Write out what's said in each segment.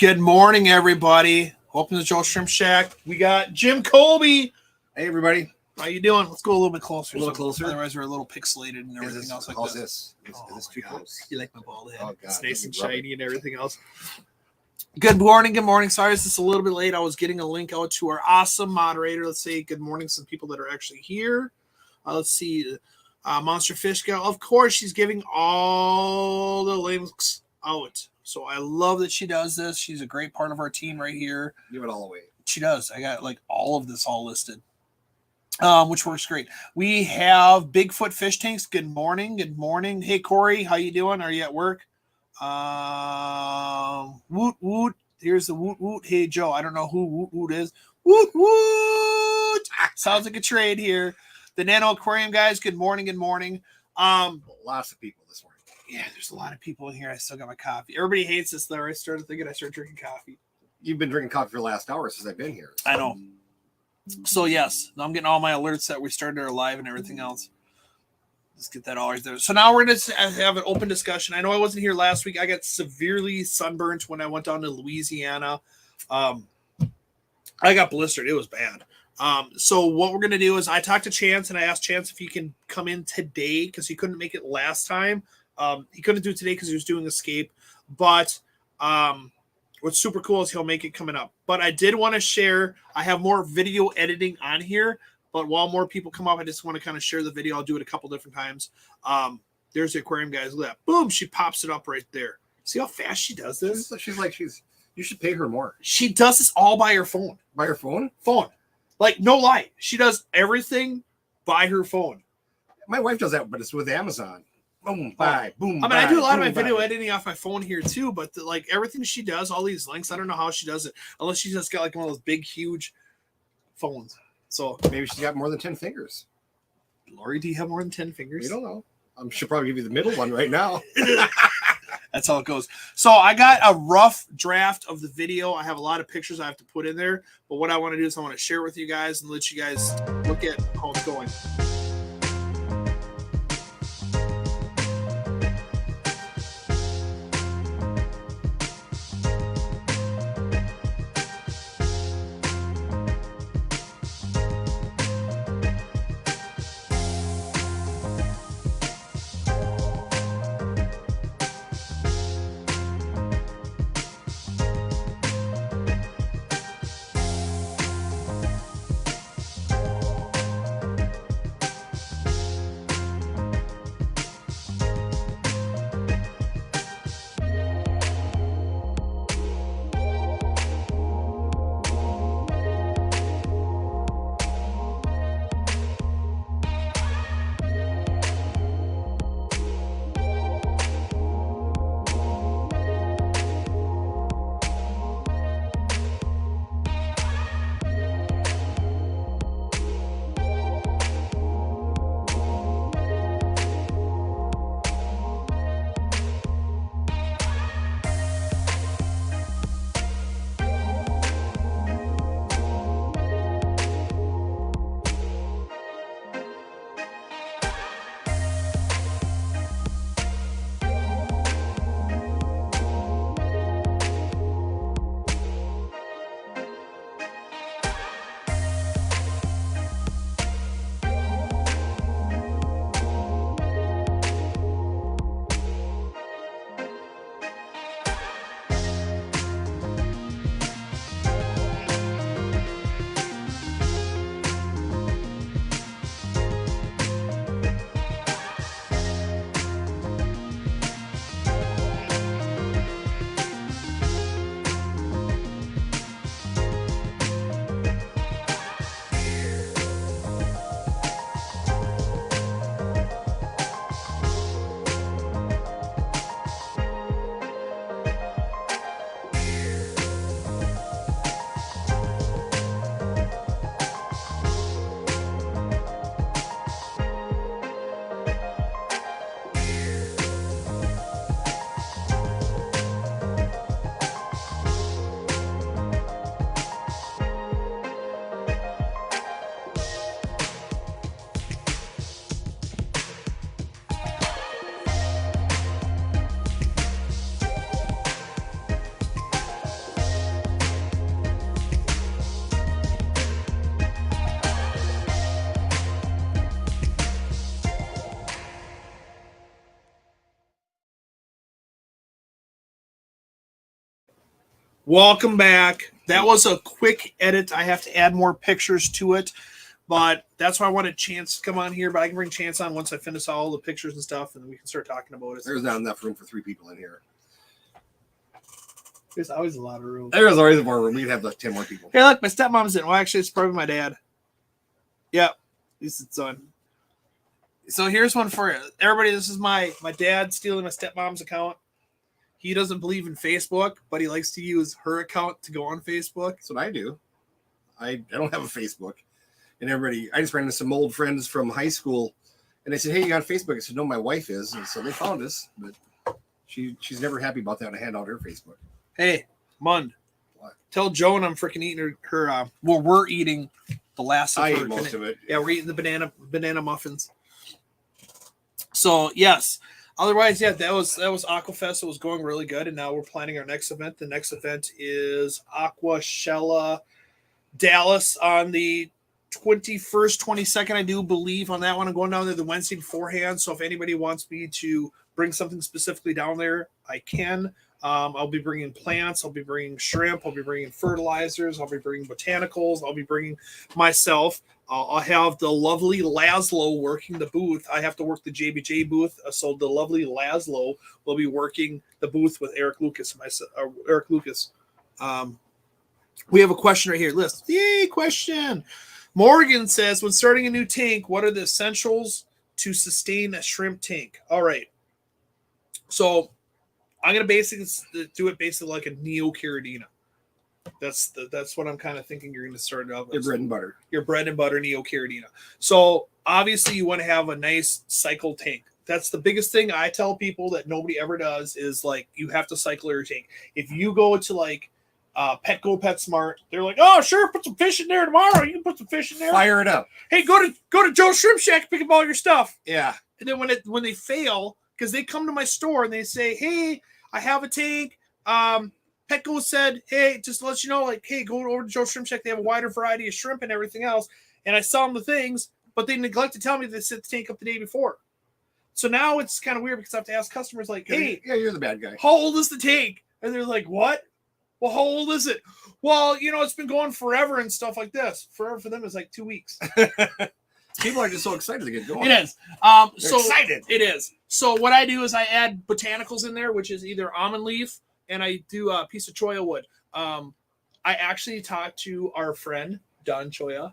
Good morning, everybody. Welcome to Joe's Shrimp Shack. We got Jim Colby. Hey, everybody. How you doing? Let's go a little bit closer. A little closer. Otherwise, we're a little pixelated and everything else like how's this. Is this too close? You like my bald head? Oh, God, it's nice and rub shiny and everything else. Good morning. Good morning. Sorry, this is a little bit late. I was getting a link out to our awesome moderator. Let's say good morning to some people that are actually here. Let's see. Monster Fish Gal. Of course, she's giving all the links out. So I love that she does this. She's a great part of our team right here. Give it all away. She does. I got like all of this all listed, which works great. We have Bigfoot Fish Tanks. Good morning. Good morning. Hey, Corey, how you doing? Are you at work? Woot woot. Here's the woot woot. Hey, Joe. I don't know who woot woot is. Woot woot. Sounds like a trade here. The Nano Aquarium guys. Good morning. Good morning. Lots of people this morning. Yeah, there's a lot of people in here. I still got my coffee. Everybody hates this though. I started drinking coffee. You've been drinking coffee for the last hour since I've been here. I know. So yes, I'm getting all my alerts that we started our live and everything else. Let's get that all right there. So now we're going to have an open discussion. I know I wasn't here last week. I got severely sunburned when I went down to Louisiana. I got blistered. It was bad. So what we're going to do is I talked to Chance and I asked Chance if he can come in today because he couldn't make it last time. He couldn't do it today because he was doing Escape. But what's super cool is he'll make it coming up. But I did want to share. I have more video editing on here. But while more people come up, I just want to kind of share the video. I'll do it a couple different times. There's the aquarium guys. Look at that. Boom. She pops it up right there. See how fast she does this? You should pay her more. She does this all by her phone. By her phone? Phone. Like, no lie. She does everything by her phone. My wife does that, but it's with Amazon. Boom, bye, boom. I mean, I do a lot of my video editing off my phone here too, but like everything she does, all these links, I don't know how she does it unless she's just got like one of those big, huge phones. So maybe she's got more than 10 fingers. Lori, do you have more than 10 fingers? We don't know. I should probably give you the middle one right now. That's how it goes. So I got a rough draft of the video. I have a lot of pictures I have to put in there, but what I want to do is I want to share it with you guys and let you guys look at how it's going. Welcome back. That was a quick edit. I have to add more pictures to it, but that's why I wanted Chance to come on here. But I can bring Chance on once I finish all the pictures and stuff, and then we can start talking about it. There's not enough room for 3 people in here. There's always a lot of room. There's always more room. We'd have like 10 more people. Hey, look, my stepmom's in. Well, actually, it's probably my dad. Yep, this is son. So here's one for you. Everybody, this is my dad stealing my stepmom's account. He doesn't believe in Facebook, but he likes to use her account to go on Facebook. That's what I do. I don't have a Facebook. And everybody, I just ran into some old friends from high school, and they said, "Hey, you on Facebook?" I said, "No, my wife is." And so they found us, but she's never happy about that. And I hand out her Facebook. Hey, Mund, What? tell Joan I'm freaking eating her well, we're eating the last of I her ate most of it. Yeah, we're eating the banana muffins. So yes. Otherwise, yeah, that was Aquafest. It was going really good, and now we're planning our next event. The next event is Aquashella Dallas on the 21st, 22nd, I do believe on that one. I'm going down there the Wednesday beforehand. So if anybody wants me to bring something specifically down there, I can. I'll be bringing plants. I'll be bringing shrimp. I'll be bringing fertilizers. I'll be bringing botanicals. I'll be bringing myself. I'll have the lovely Laszlo working the booth. I have to work the JBJ booth. So the lovely Laszlo will be working the booth with Eric Lucas. Eric Lucas. We have a question right here. List. Yay, question. Morgan says, when starting a new tank, what are the essentials to sustain a shrimp tank? All right. So I'm going to basically do it basically like a Neocaridina. That's what I'm kind of thinking you're going to start it out with. Your bread and butter. Your bread and butter Neocaridina. So obviously you want to have a nice cycle tank. That's the biggest thing I tell people that nobody ever does is like you have to cycle your tank. If you go to like Petco, PetSmart, they're like, oh sure, put some fish in there tomorrow. You can put some fish in there. Fire it up. Hey, go to Joe's Shrimp Shack, pick up all your stuff. Yeah. And then when they fail, because they come to my store and they say, hey, I have a tank. Petco said, hey, just to let you know, like, hey, go over to Joe's Shrimp Shack. They have a wider variety of shrimp and everything else. And I sell them the things, but they neglect to tell me they set the tank up the day before. So now it's kind of weird because I have to ask customers like, hey, yeah, you're the bad guy. How old is the tank? And they're like, what? Well, how old is it? Well, it's been going forever and stuff like this. Forever for them is like 2 weeks. People are just so excited to get going. It is. They're excited. It is. So what I do is I add botanicals in there, which is either almond leaf, and I do a piece of cholla wood. I actually talked to our friend, Don Choya.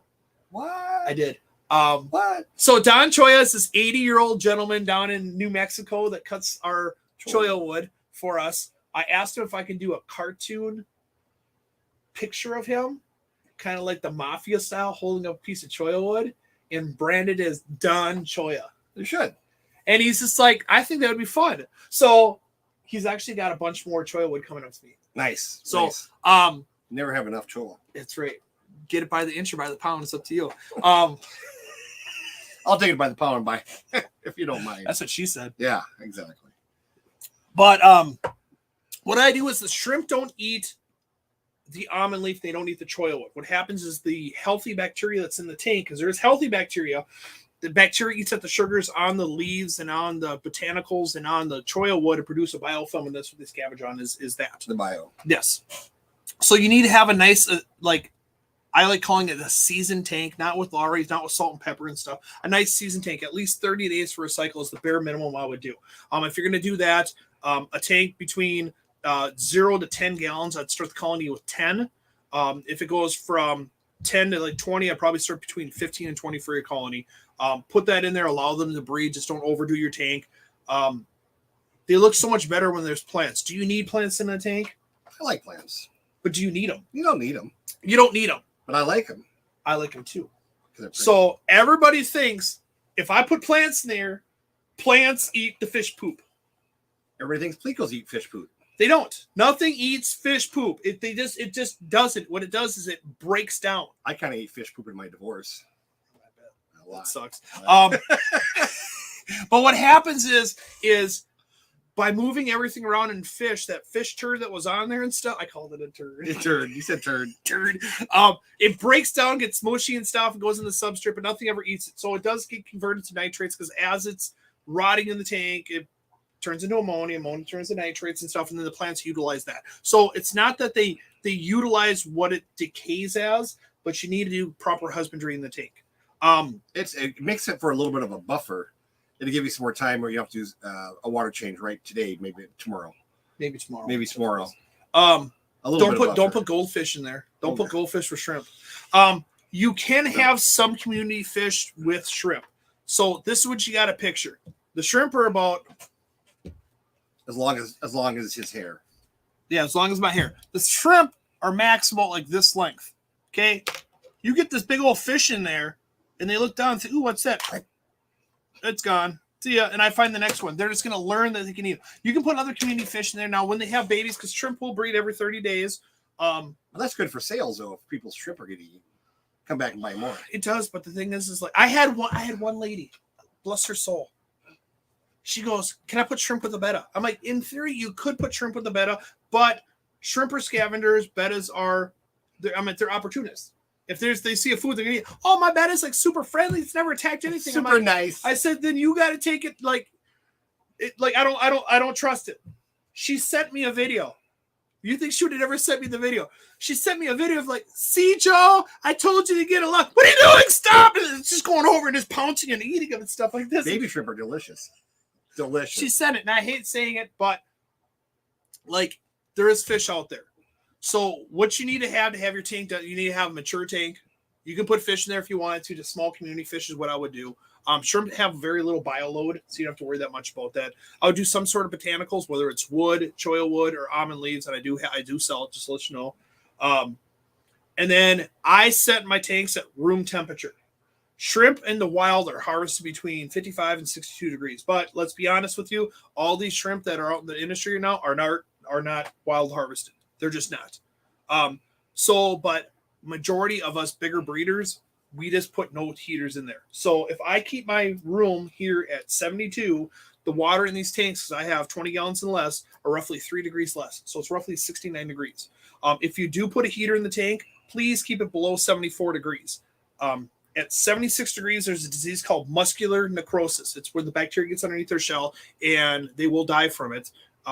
What? I did. What? So Don Choya is this 80-year-old gentleman down in New Mexico that cuts our cholla wood for us. I asked him if I can do a cartoon picture of him, kind of like the mafia style, holding up a piece of cholla wood and branded as Don Choya. You should. And he's just like, I think that would be fun. So he's actually got a bunch more cholla wood coming up to me. Nice. So, nice. Never have enough cholla. That's right. Get it by the inch or by the pound. It's up to you. I'll take it by the pound by if you don't mind. That's what she said. Yeah, exactly. But what I do is the shrimp don't eat the almond leaf. They don't eat the cholla wood. What happens is the healthy bacteria that's in the tank, because there's healthy bacteria, the bacteria eats at the sugars on the leaves and on the botanicals and on the cholla wood to produce a biofilm, and that's what this cabbage on is that. The bio. Yes. So you need to have a nice, I like calling it a seasoned tank, not with lorries, not with salt and pepper and stuff. A nice seasoned tank, at least 30 days for a cycle is the bare minimum I would do. If you're going to do that, a tank between 0 to 10 gallons, I'd start the colony with 10. If it goes from 10 to 20, I'd probably start between 15 and 20 for your colony. Put that in there, allow them to breed. Just don't overdo your tank. They look so much better when there's plants. Do you need plants in a tank? I like plants. But do you need them? You don't need them. You don't need them. But I like them. I like them too. So everybody thinks if I put plants in there, plants eat the fish poop. Everybody thinks plecos eat fish poop. They don't. Nothing eats fish poop. It just doesn't. What it does is it breaks down. I kind of ate fish poop in my divorce. I bet. That sucks. But what happens is by moving everything around in fish, that fish turd that was on there and stuff, I called it a turd. A turd. You said turd. Turd. It breaks down, gets mushy and stuff, and goes in the substrate, but nothing ever eats it. So it does get converted to nitrates because as it's rotting in the tank, turns into ammonia turns into nitrates and stuff, and then the plants utilize that. So it's not that they utilize what it decays as, but you need to do proper husbandry in the tank. It makes it for a little bit of a buffer. It'll give you some more time where you have to do a water change right today, maybe tomorrow. Maybe tomorrow. Don't put goldfish in there. Don't put goldfish with shrimp. You can have some community fish with shrimp. So this is what you got to picture. The shrimp are about as long as his hair. Yeah, as long as my hair. The shrimp are maximal like this length. Okay, you get this big old fish in there, and they look down and say, "Ooh, what's that?" It's gone. See ya. And I find the next one. They're just going to learn that they can eat. You can put other community fish in there now when they have babies, because shrimp will breed every 30 days. Well, that's good for sales, though. If people's shrimp are going to come back and buy more. It does, but the thing is like I had one lady, bless her soul. She goes, "Can I put shrimp with a betta?" I'm like, in theory, you could put shrimp with a betta, but shrimp are scavengers. Bettas are, they're opportunists. If they see a food, they're gonna eat. Oh, my betta's like super friendly. It's never attacked anything. Super nice. I said, then you got to take it like I don't trust it. She sent me a video. You think she would have ever sent me the video? She sent me a video of like, "See, Joe, I told you to get a lot. What are you doing? Stop!" And it's just going over and just pouncing and eating them and stuff like this. Baby shrimp are delicious. Delicious. She sent it, and I hate saying it, but like there is fish out there. So what you need to have your tank done, you need to have a mature tank. You can put fish in there if you wanted to. Just small community fish is what I would do. Shrimp have very little bio load, so you don't have to worry that much about that. I would do some sort of botanicals, whether it's wood, cholla wood, or almond leaves, and I do sell it, just to let you know. And then I set my tanks at room temperature. Shrimp in the wild are harvested between 55 and 62 degrees. But let's be honest with you, all these shrimp that are out in the industry now are not wild harvested. They're just not. But majority of us bigger breeders, we just put no heaters in there. So if I keep my room here at 72, the water in these tanks, because I have 20 gallons and less, are roughly 3 degrees less. So it's roughly 69 degrees. If you do put a heater in the tank, please keep it below 74 degrees. At 76 degrees, there's a disease called muscular necrosis. It's where the bacteria gets underneath their shell, and they will die from it.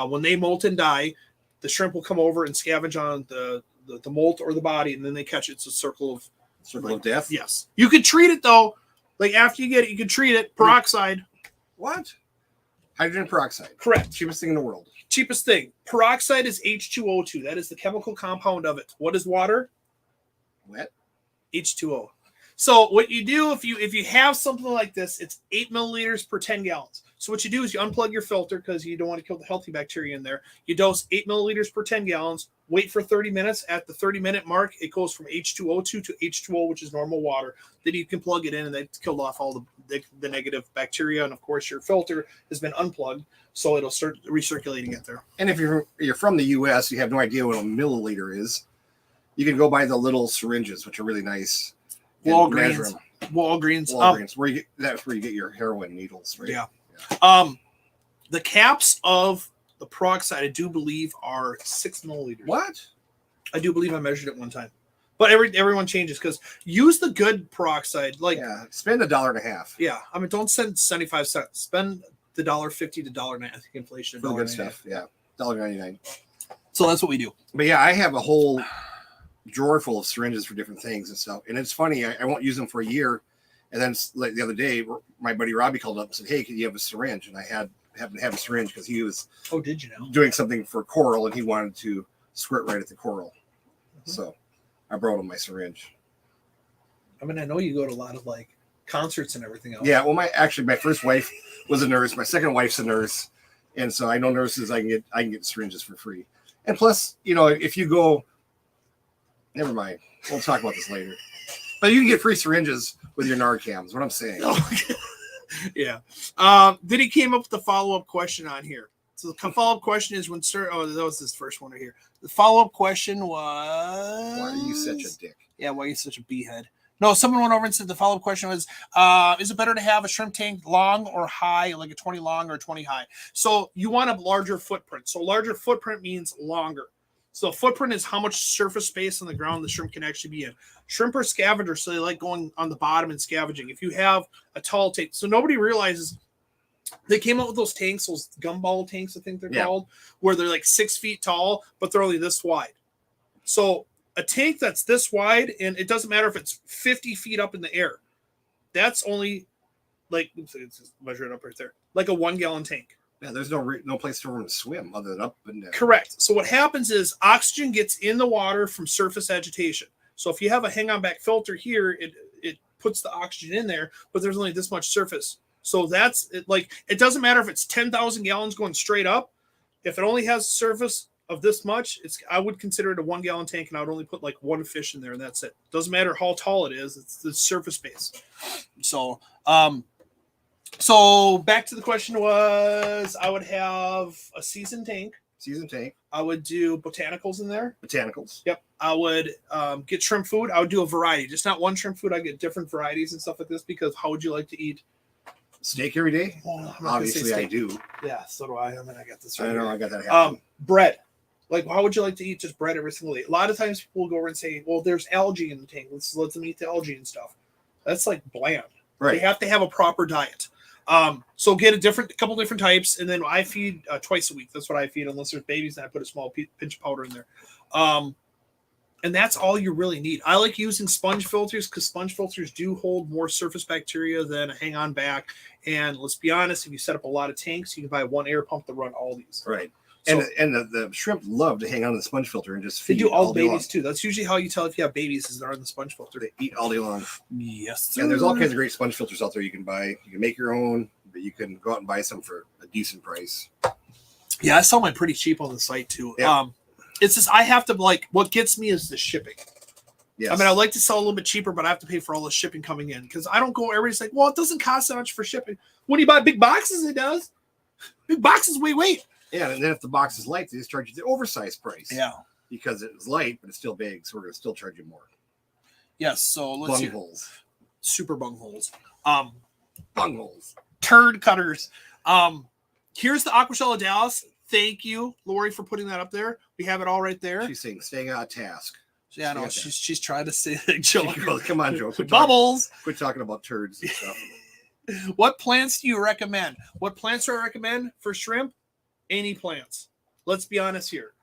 When they molt and die, the shrimp will come over and scavenge on the molt or the body, and then they catch it. It's a circle of death. Yes, you could treat it though. Like after you get it, you can treat it. Peroxide. What? Hydrogen peroxide. Correct. Cheapest thing in the world. Cheapest thing. Peroxide is H2O2. That is the chemical compound of it. What is water? Wet. H2O. So what you do if you have something like this, it's 8 milliliters per 10 gallons. So what you do is you unplug your filter because you don't want to kill the healthy bacteria in there. You dose 8 milliliters per 10 gallons. Wait for 30 minutes. At the 30-minute mark, it goes from H2O2 to H2O, which is normal water. Then you can plug it in, and that's killed off all the negative bacteria. And of course, your filter has been unplugged, so it'll start recirculating it there. And if you're from the U.S., you have no idea what a milliliter is. You can go buy the little syringes, which are really nice. Walgreens. That's where you get your heroin needles, right? Yeah. The caps of the peroxide, I do believe, are 6 milliliters. What? I do believe I measured it one time. But everyone changes because use the good peroxide. Spend $1.50. Yeah, don't spend 75 cents. Spend the $1.50 to $1.90. I think inflation. For the good stuff. Yeah, $1.99. So that's what we do. But yeah, I have a whole drawer full of syringes for different things and stuff. And it's funny, I won't use them for a year. And then like the other day, my buddy Robbie called up and said, "Hey, can you have a syringe?" And I happened to have a syringe because he was did you know? Doing something for coral, and he wanted to squirt right at the coral. Mm-hmm. So I brought him my syringe. I know you go to a lot of like concerts and everything else. Yeah, well, my first wife was a nurse. My second wife's a nurse, and so I know nurses. I can get syringes for free. And plus, if you go, never mind. We'll talk about this later. But you can get free syringes with your Narcan. Is what I'm saying. Yeah. Then he came up with the follow-up question on here. So the follow-up question is that was his first one right here. The follow-up question was, why are you such a dick? Yeah, why are you such a b-head? No, someone went over and said the follow-up question was, is it better to have a shrimp tank long or high, like a 20 long or 20 high? So you want a larger footprint. So larger footprint means longer. So footprint is how much surface space on the ground the shrimp can actually be in. Shrimp are scavengers, so they like going on the bottom and scavenging. If you have a tall tank, so nobody realizes They came out with those tanks, those gumball tanks, I think they're Yeah. called, where they're like 6 feet tall, but they're only this wide. So a tank that's this wide, and it doesn't matter if it's 50 feet up in the air, that's only like, let's just measure it up right there, like a 1 gallon tank. Yeah, there's no place for them to swim other than up and down. Correct. So what happens is oxygen gets in the water from surface agitation. So if you have a hang-on back filter here, it puts the oxygen in there, but there's only this much surface. So that's it, like, it doesn't matter if it's 10,000 gallons going straight up. If it only has surface of this much, I would consider it a 1 gallon tank, and I would only put like one fish in there, and that's it. Doesn't matter how tall it is; it's the surface base. So, so back to the question was, I would have a seasoned tank. Seasoned tank. I would do botanicals in there. Botanicals. Yep. I would get shrimp food. I would do a variety, just not one shrimp food. I get different varieties and stuff like this, because how would you like to eat steak every day? Well, obviously I do. Yeah, so do I. I mean, I got this right. I know, here. I got that happening. Bread. Like, how would you like to eat just bread every single day? A lot of times people will go over and say, well, there's algae in the tank. Let them eat the algae and stuff. That's like bland. Right. They have to have a proper diet. So get a couple different types, and then I feed twice a week. That's what I feed, unless there's babies, and I put a small pinch of powder in there. And that's all you really need. I like using sponge filters, because sponge filters do hold more surface bacteria than a hang-on back. And let's be honest, if you set up a lot of tanks, you can buy one air pump to run all these. Right. So, and the shrimp love to hang on to the sponge filter and just they feed do all day babies long. too. That's usually how you tell if you have babies, is they're on the sponge filter. They eat all day long. Yes. Yeah, there's all kinds of great sponge filters out there you can buy. You can make your own, but you can go out and buy some for a decent price. Yeah, I sell mine pretty cheap on the site too. Yeah. It's just I have to, like, what gets me is the shipping. Yes. I mean, I like to sell a little bit cheaper, but I have to pay for all the shipping coming in, because I don't go. Everybody's like, well, it doesn't cost that much for shipping. When you buy big boxes, it does. Big boxes, wait. Yeah, and then if the box is light, they just charge you the oversized price. Yeah. Because it's light, but it's still big, so we're going to still charge you more. Yes. So let's see. Bungholes. Super bungholes. Bungholes. Turd cutters. Here's the Aquashell Dallas. Thank you, Lori, for putting that up there. We have it all right there. She's saying, staying on task. Yeah, no, she's trying to say, Joe. Come on, Joe. Bubbles. Quit talking about turds and stuff. What plants do you recommend? What plants do I recommend for shrimp? Any plants. Let's be honest here.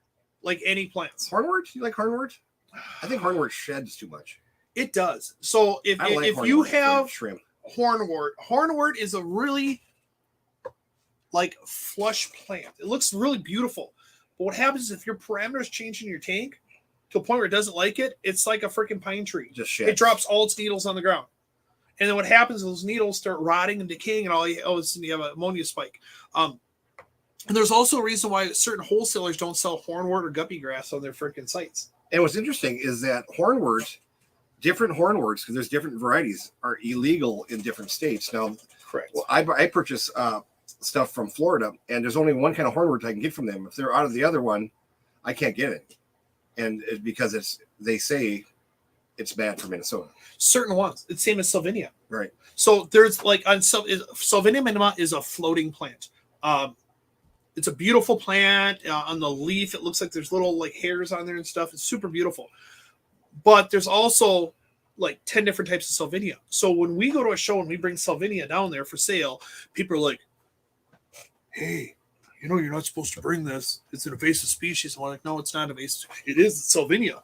Like, any plants. Hornwort? You like hornwort? I think hornwort sheds too much. It does. So if you have shrimp, hornwort is a really like flush plant. It looks really beautiful. But what happens is if your parameters change in your tank to a point where it doesn't like it, it's like a freaking pine tree. Just sheds. It drops all its needles on the ground. And then what happens is those needles start rotting and decaying, and you have an ammonia spike. And there's also a reason why certain wholesalers don't sell hornwort or guppy grass on their freaking sites. And what's interesting is that different hornworts, because there's different varieties, are illegal in different states. Now, correct. Well, I purchase stuff from Florida, and there's only one kind of hornwort I can get from them. If they're out of the other one, I can't get it. And because they say it's bad for Minnesota. Certain ones. It's same as Sylvinia. Right. So there's like Sylvinia minima is a floating plant. It's a beautiful plant. On the leaf, it looks like there's little like hairs on there and stuff. It's super beautiful. But there's also like 10 different types of Sylvinia. So when we go to a show and we bring Sylvinia down there for sale, people are like, hey, you know, you're not supposed to bring this. It's an invasive species. And we're like, no, it's not invasive. It is Sylvinia.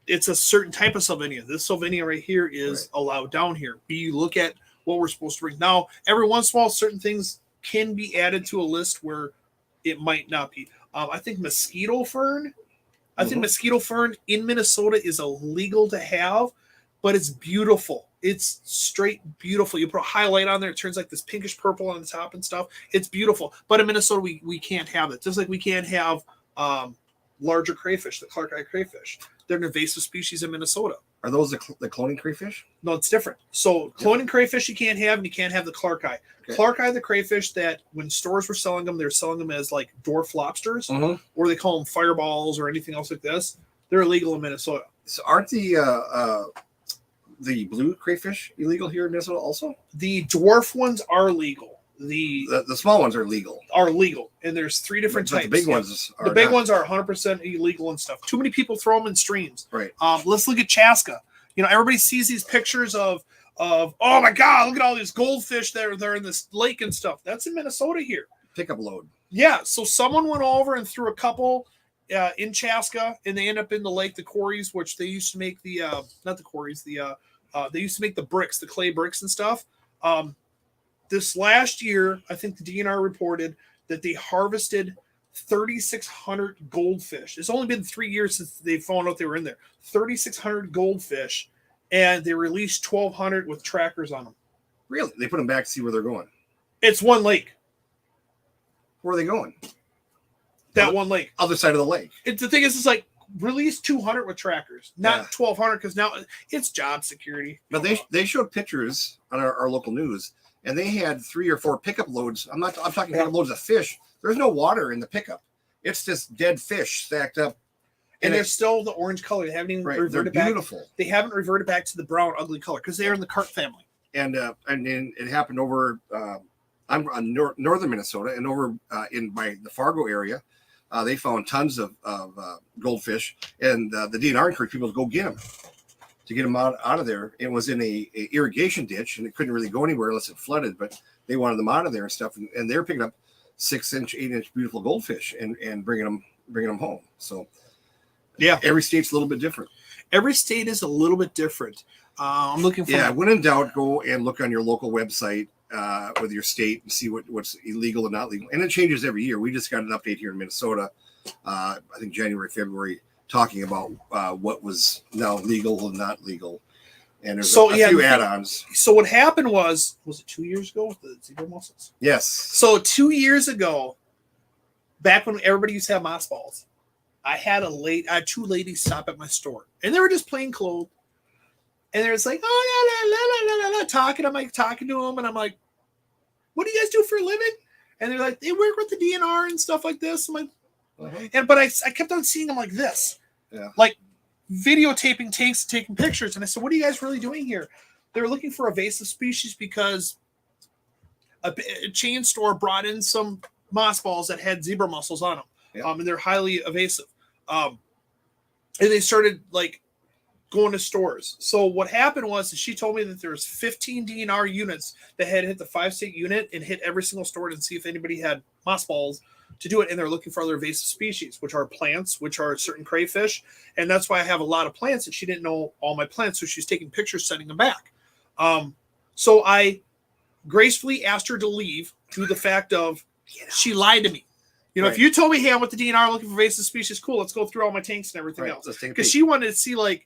It's a certain type of Sylvinia. This Sylvinia right here is allowed down here. We look at what we're supposed to bring. Now, every once in a while, certain things can be added to a list where it might not be. I think mosquito fern. I think mosquito fern in Minnesota is illegal to have, but it's beautiful. It's straight beautiful. You put a highlight on there, it turns like this pinkish purple on the top and stuff. It's beautiful. But in Minnesota, we can't have it. Just like we can't have larger crayfish, the Clark eye crayfish. They're an invasive species in Minnesota. Are those the cloning crayfish? No, it's different. So cloning crayfish you can't have, and you can't have the Clark eye. Okay. Clark eye, the crayfish that when stores were selling them, they're selling them as like dwarf lobsters, or they call them fireballs or anything else like this. They're illegal in Minnesota. So aren't the blue crayfish illegal here in Minnesota also? The dwarf ones are legal. The small ones are legal. And there's 3 different types. The big ones are the big ones are 100% illegal and stuff. Too many people throw them in streams. Right. Let's look at Chaska. You know, everybody sees these pictures of of, oh my God, look at all these goldfish that are in this lake and stuff. That's in Minnesota here. Pickup load. Yeah. So someone went over and threw a couple in Chaska, and they end up in the lake, the quarries, which they used to make the, not the quarries, they used to make the bricks, the clay bricks and stuff. This last year, I think the DNR reported that they harvested 3,600 goldfish. It's only been 3 years since they found out they were in there. 3,600 goldfish, and they released 1,200 with trackers on them. Really? They put them back to see where they're going. It's one lake. Where are they going? That one lake. Other side of the lake. The thing is, it's like release 200 with trackers, not 1,200, because now it's job security. But they showed pictures on our local news, and they had 3 or 4 pickup loads. I'm talking pickup loads of fish. There's no water in the pickup. It's just dead fish stacked up. And they're still the orange color. They haven't even reverted back. Beautiful. They haven't reverted back to the brown, ugly color because they are in the carp family. And then it happened over. I'm on northern Minnesota, and over in the Fargo area, they found tons of goldfish, and the DNR encouraged people to go get them, out of there. It was in a irrigation ditch, and it couldn't really go anywhere unless it flooded. But they wanted them out of there and stuff, and they're picking up 6-inch, 8-inch beautiful goldfish and bringing them home. So. Yeah, every state's a little bit different. Every state is a little bit different. I'm looking for. Yeah, when in doubt, go and look on your local website with your state and see what's illegal and not legal. And it changes every year. We just got an update here in Minnesota, I think January, February, talking about what was now legal and not legal. And there's a few add-ons. So what happened was it 2 years ago with the zebra mussels? Yes. So 2 years ago, back when everybody used to have moss balls, I had 2 ladies stop at my store, and they were just plain clothed, and they're just like, oh, la, la, la, la, la, talking. I'm like talking to them, and I'm like, what do you guys do for a living? And they're like, they work with the DNR and stuff like this. I'm like, but I kept on seeing them like this, like videotaping tanks and taking pictures. And I said, what are you guys really doing here? They're looking for invasive species because a chain store brought in some moss balls that had zebra mussels on them. And they're highly evasive. And they started like going to stores. So what happened was she told me that there was 15 DNR units that had hit the 5-state unit and hit every single store to see if anybody had moss balls to do it. And they're looking for other invasive species, which are plants, which are certain crayfish. And that's why I have a lot of plants, and she didn't know all my plants. So she's taking pictures, sending them back. So I gracefully asked her to leave due to the fact of she lied to me. You know, if you told me, hey, I'm with the DNR looking for invasive species, cool, let's go through all my tanks and everything else. Because she wanted to see like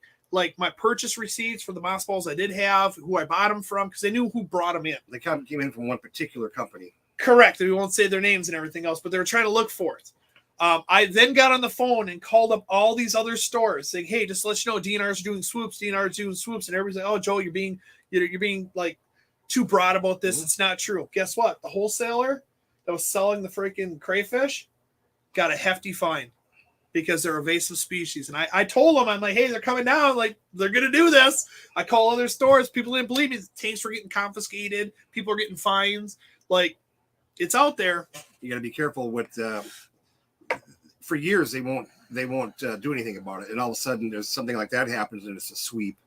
my purchase receipts for the moss balls I did have, who I bought them from, because they knew who brought them in. They came in from one particular company. Correct. We won't say their names and everything else, but they were trying to look for it. I then got on the phone and called up all these other stores saying, hey, just to let you know, DNR's doing swoops, and everybody's like, oh, Joe, you're being like too broad about this. It's not true. Guess what? The wholesaler that was selling the freaking crayfish got a hefty fine because they're invasive species. And I told them, I'm like, hey, they're coming down. Like, they're going to do this. I call other stores. People didn't believe me. The tanks were getting confiscated. People are getting fines. Like, it's out there. You got to be careful with, for years, they won't do anything about it. And all of a sudden there's something like that happens and it's a sweep.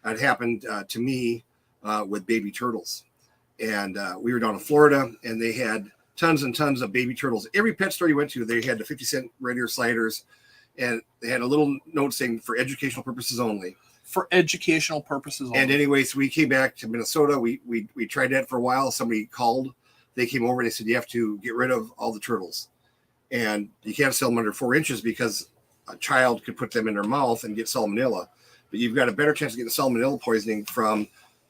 It happened to me with baby turtles. And we were down in Florida, and they had tons and tons of baby turtles. Every pet store you went to, they had the 50-cent red ear sliders, and they had a little note saying for educational purposes only. For educational purposes only. And anyways, we came back to Minnesota. We tried that for a while. Somebody called. They came over and they said, you have to get rid of all the turtles. And you can't sell them under 4 inches because a child could put them in their mouth and get salmonella. But you've got a better chance of getting salmonella poisoning from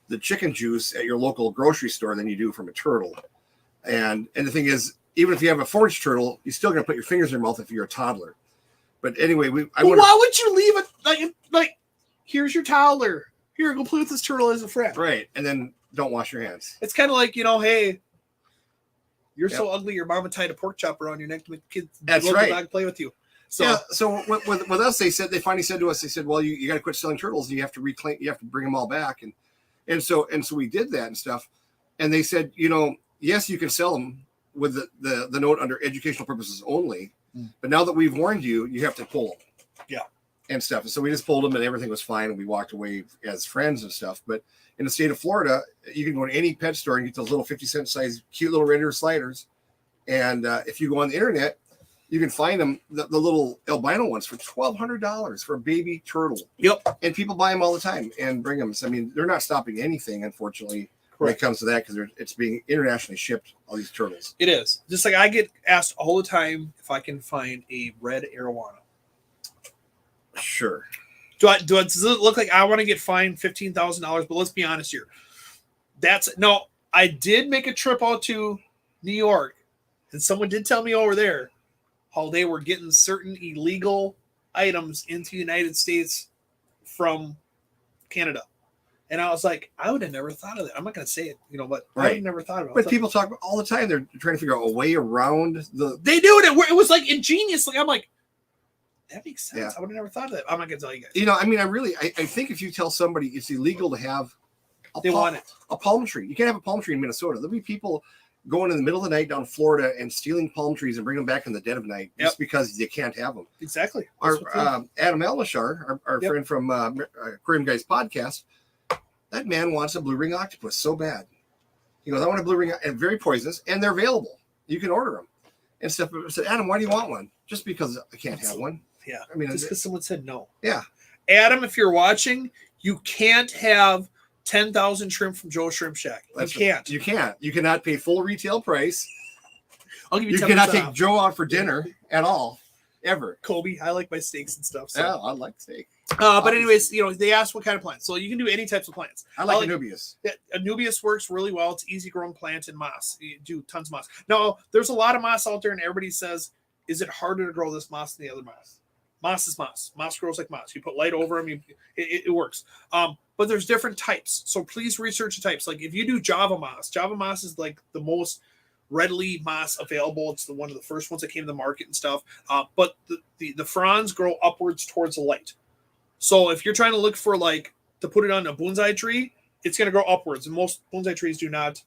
the chicken juice at your local grocery store than you do from a turtle. And the thing is, even if you have a 4-inch turtle, you're still going to put your fingers in your mouth if you're a toddler. But anyway, why would you leave it like here's your toddler. Here, go play with this turtle as a friend. Right. And then don't wash your hands. It's kind of like, hey, you're so ugly, your mama tied a pork chop around your neck to make the kids dog play with you. So with us, they finally said to us, well, you got to quit selling turtles and you have to bring them all back. And so we did that and stuff. And they said, yes, you can sell them with the note under educational purposes only. But now that we've warned you, you have to pull them. Yeah. and stuff. And so we just pulled them and everything was fine. And we walked away as friends and stuff. But in the state of Florida, you can go to any pet store and get those little 50-cent size, cute little reindeer sliders. And if you go on the internet, you can find them, the little albino ones, for $1,200 for a baby turtle. Yep. And people buy them all the time and bring them. So, I mean, they're not stopping anything, unfortunately, when it comes to that, because it's being internationally shipped, all these turtles. It is. Just like I get asked all the time if I can find a red arowana. Sure. Does it look like I want to get fined $15,000? But let's be honest here. I did make a trip out to New York, and someone did tell me over there how they were getting certain illegal items into the United States from Canada. And I was like, I would have never thought of that. I'm not going to say it, but I would have never thought about it. But people talk about all the time. They're trying to figure out a way around the. They do it. It was like ingenious. Like, I'm like, that makes sense. Yeah. I would have never thought of that. I'm not going to tell you guys. I mean, I think if you tell somebody it's illegal to have want it. A palm tree. You can't have a palm tree in Minnesota. There'll be people going in the middle of the night down in Florida and stealing palm trees and bringing them back in the dead of night just because you can't have them. Exactly. Our Adam Alashar, our friend from Aquarium Guys podcast, that man wants a blue ring octopus so bad. He goes, I want a blue ring, and very poisonous, and they're available. You can order them and stuff. I said, Adam, why do you want one? Just because I can't have one. Yeah. I mean, just because someone said no. Yeah. Adam, if you're watching, you can't have 10,000 shrimp from Joe's Shrimp Shack. You can't. You cannot pay full retail price. I'll give you. You cannot take Joe out for dinner at all, ever. Kobe, I like my steaks and stuff. So. Yeah, I like steak. But anyways, they asked what kind of plants. So you can do any types of plants. I like Anubias. Anubias works really well. It's easy growing plant and moss. You do tons of moss. Now, there's a lot of moss out there, and everybody says, is it harder to grow this moss than the other moss? Moss is moss. Moss grows like moss. You put light over them, it works. But there's different types. So please research the types. Like if you do Java moss is like the most readily moss available. It's one of the first ones that came to the market and stuff. But the fronds grow upwards towards the light. So if you're trying to look for to put it on a bonsai tree, it's going to grow upwards. And most bonsai trees do not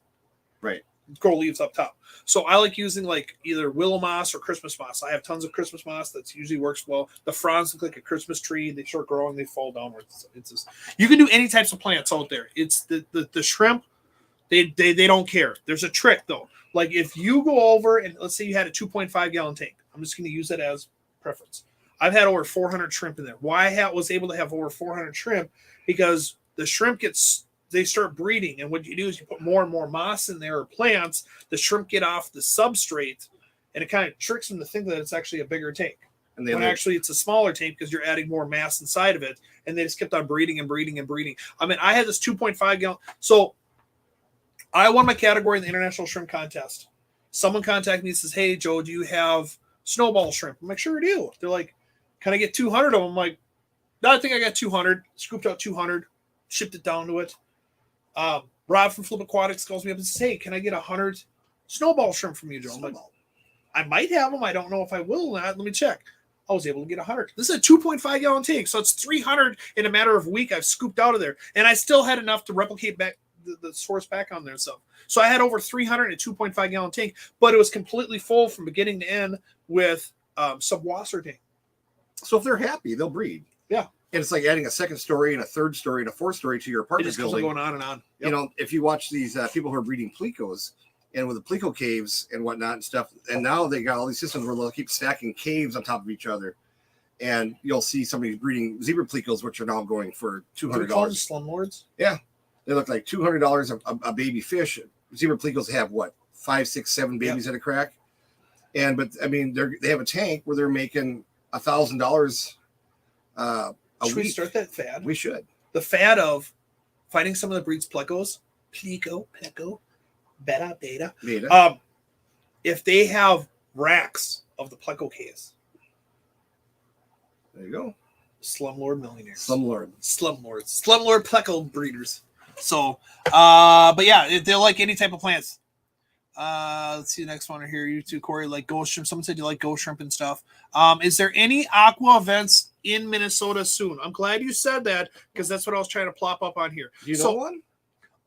grow leaves up top. So I like using either willow moss or Christmas moss. I have tons of Christmas moss that usually works well. The fronds look like a Christmas tree. They start growing, they fall downwards. It's just, you can do any types of plants out there. It's the shrimp. They don't care. There's a trick though. Like if you go over and let's say you had a 2.5 gallon tank. I'm just going to use that as preference. I've had over 400 shrimp in there. Why I was able to have over 400 shrimp? Because the shrimp they start breeding. And what you do is you put more and more moss in there or plants. The shrimp get off the substrate and it kind of tricks them to think that it's actually a bigger tank. And when actually it's a smaller tank because you're adding more mass inside of it. And they just kept on breeding and breeding and breeding. I mean, I had this 2.5 gallon. So I won my category in the International Shrimp Contest. Someone contacted me and says, hey, Joe, do you have snowball shrimp? I'm like, sure I do. They're like, can I get 200 of them? I'm like, no, I think I got 200. Scooped out 200, shipped it down to it. Rob from Flip Aquatics calls me up and says, hey, can I get 100 snowball shrimp from you, Joe? I'm like, I might have them. I don't know if I will or not. Let me check. I was able to get 100. This is a 2.5 gallon tank. So it's 300 in a matter of a week I've scooped out of there. And I still had enough to replicate back the source back on there. So I had over 300 in a 2.5 gallon tank, but it was completely full from beginning to end with subwasser tank. So if they're happy, they'll breed. Yeah. And it's like adding a second story and a third story and a fourth story to your apartment building. Going on and on. Yep. If you watch these people who are breeding plecos and with the pleco caves and whatnot and stuff, and now they got all these systems where they'll keep stacking caves on top of each other. And you'll see somebody breeding zebra plecos, which are now going for $200. Slumlords? Yeah. They look like $200 a baby fish. Zebra plecos have what? 5, 6, 7 babies at a crack. But I mean, they have a tank where they're making $1,000 a week. Should we start that fad? We should. The fad of finding someone that breeds plecos, pleco, beta. If they have racks of the pleco caves. There you go. Slumlord millionaires. Slumlord pleco breeders. So, but yeah, they'll like any type of plants. Let's see the next one here. You too, Corey, like ghost shrimp. Someone said you like ghost shrimp and stuff. Is there any aqua events in Minnesota soon? I'm glad you said that because that's what I was trying to plop up on here. Do you know one?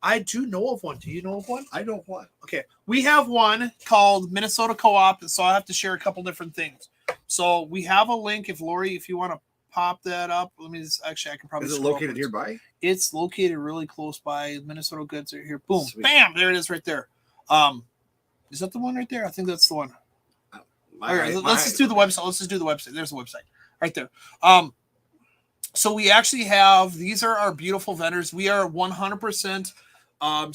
I do know of one. Do you know of one? I know one. Okay. We have one called Minnesota Co-op, so I have to share a couple different things. So we have a link if Lori, if you want to pop that up. Let me just, actually, I can probably. Is it located nearby? It's located really close by. Minnesota Goods are here. Boom, Sweet. bam, there it is right there. Is that the one right there? I think that's the one. All right, let's just do the website. Let's just do the website. There's the website right there. So we actually have, these are our beautiful vendors. We are 100%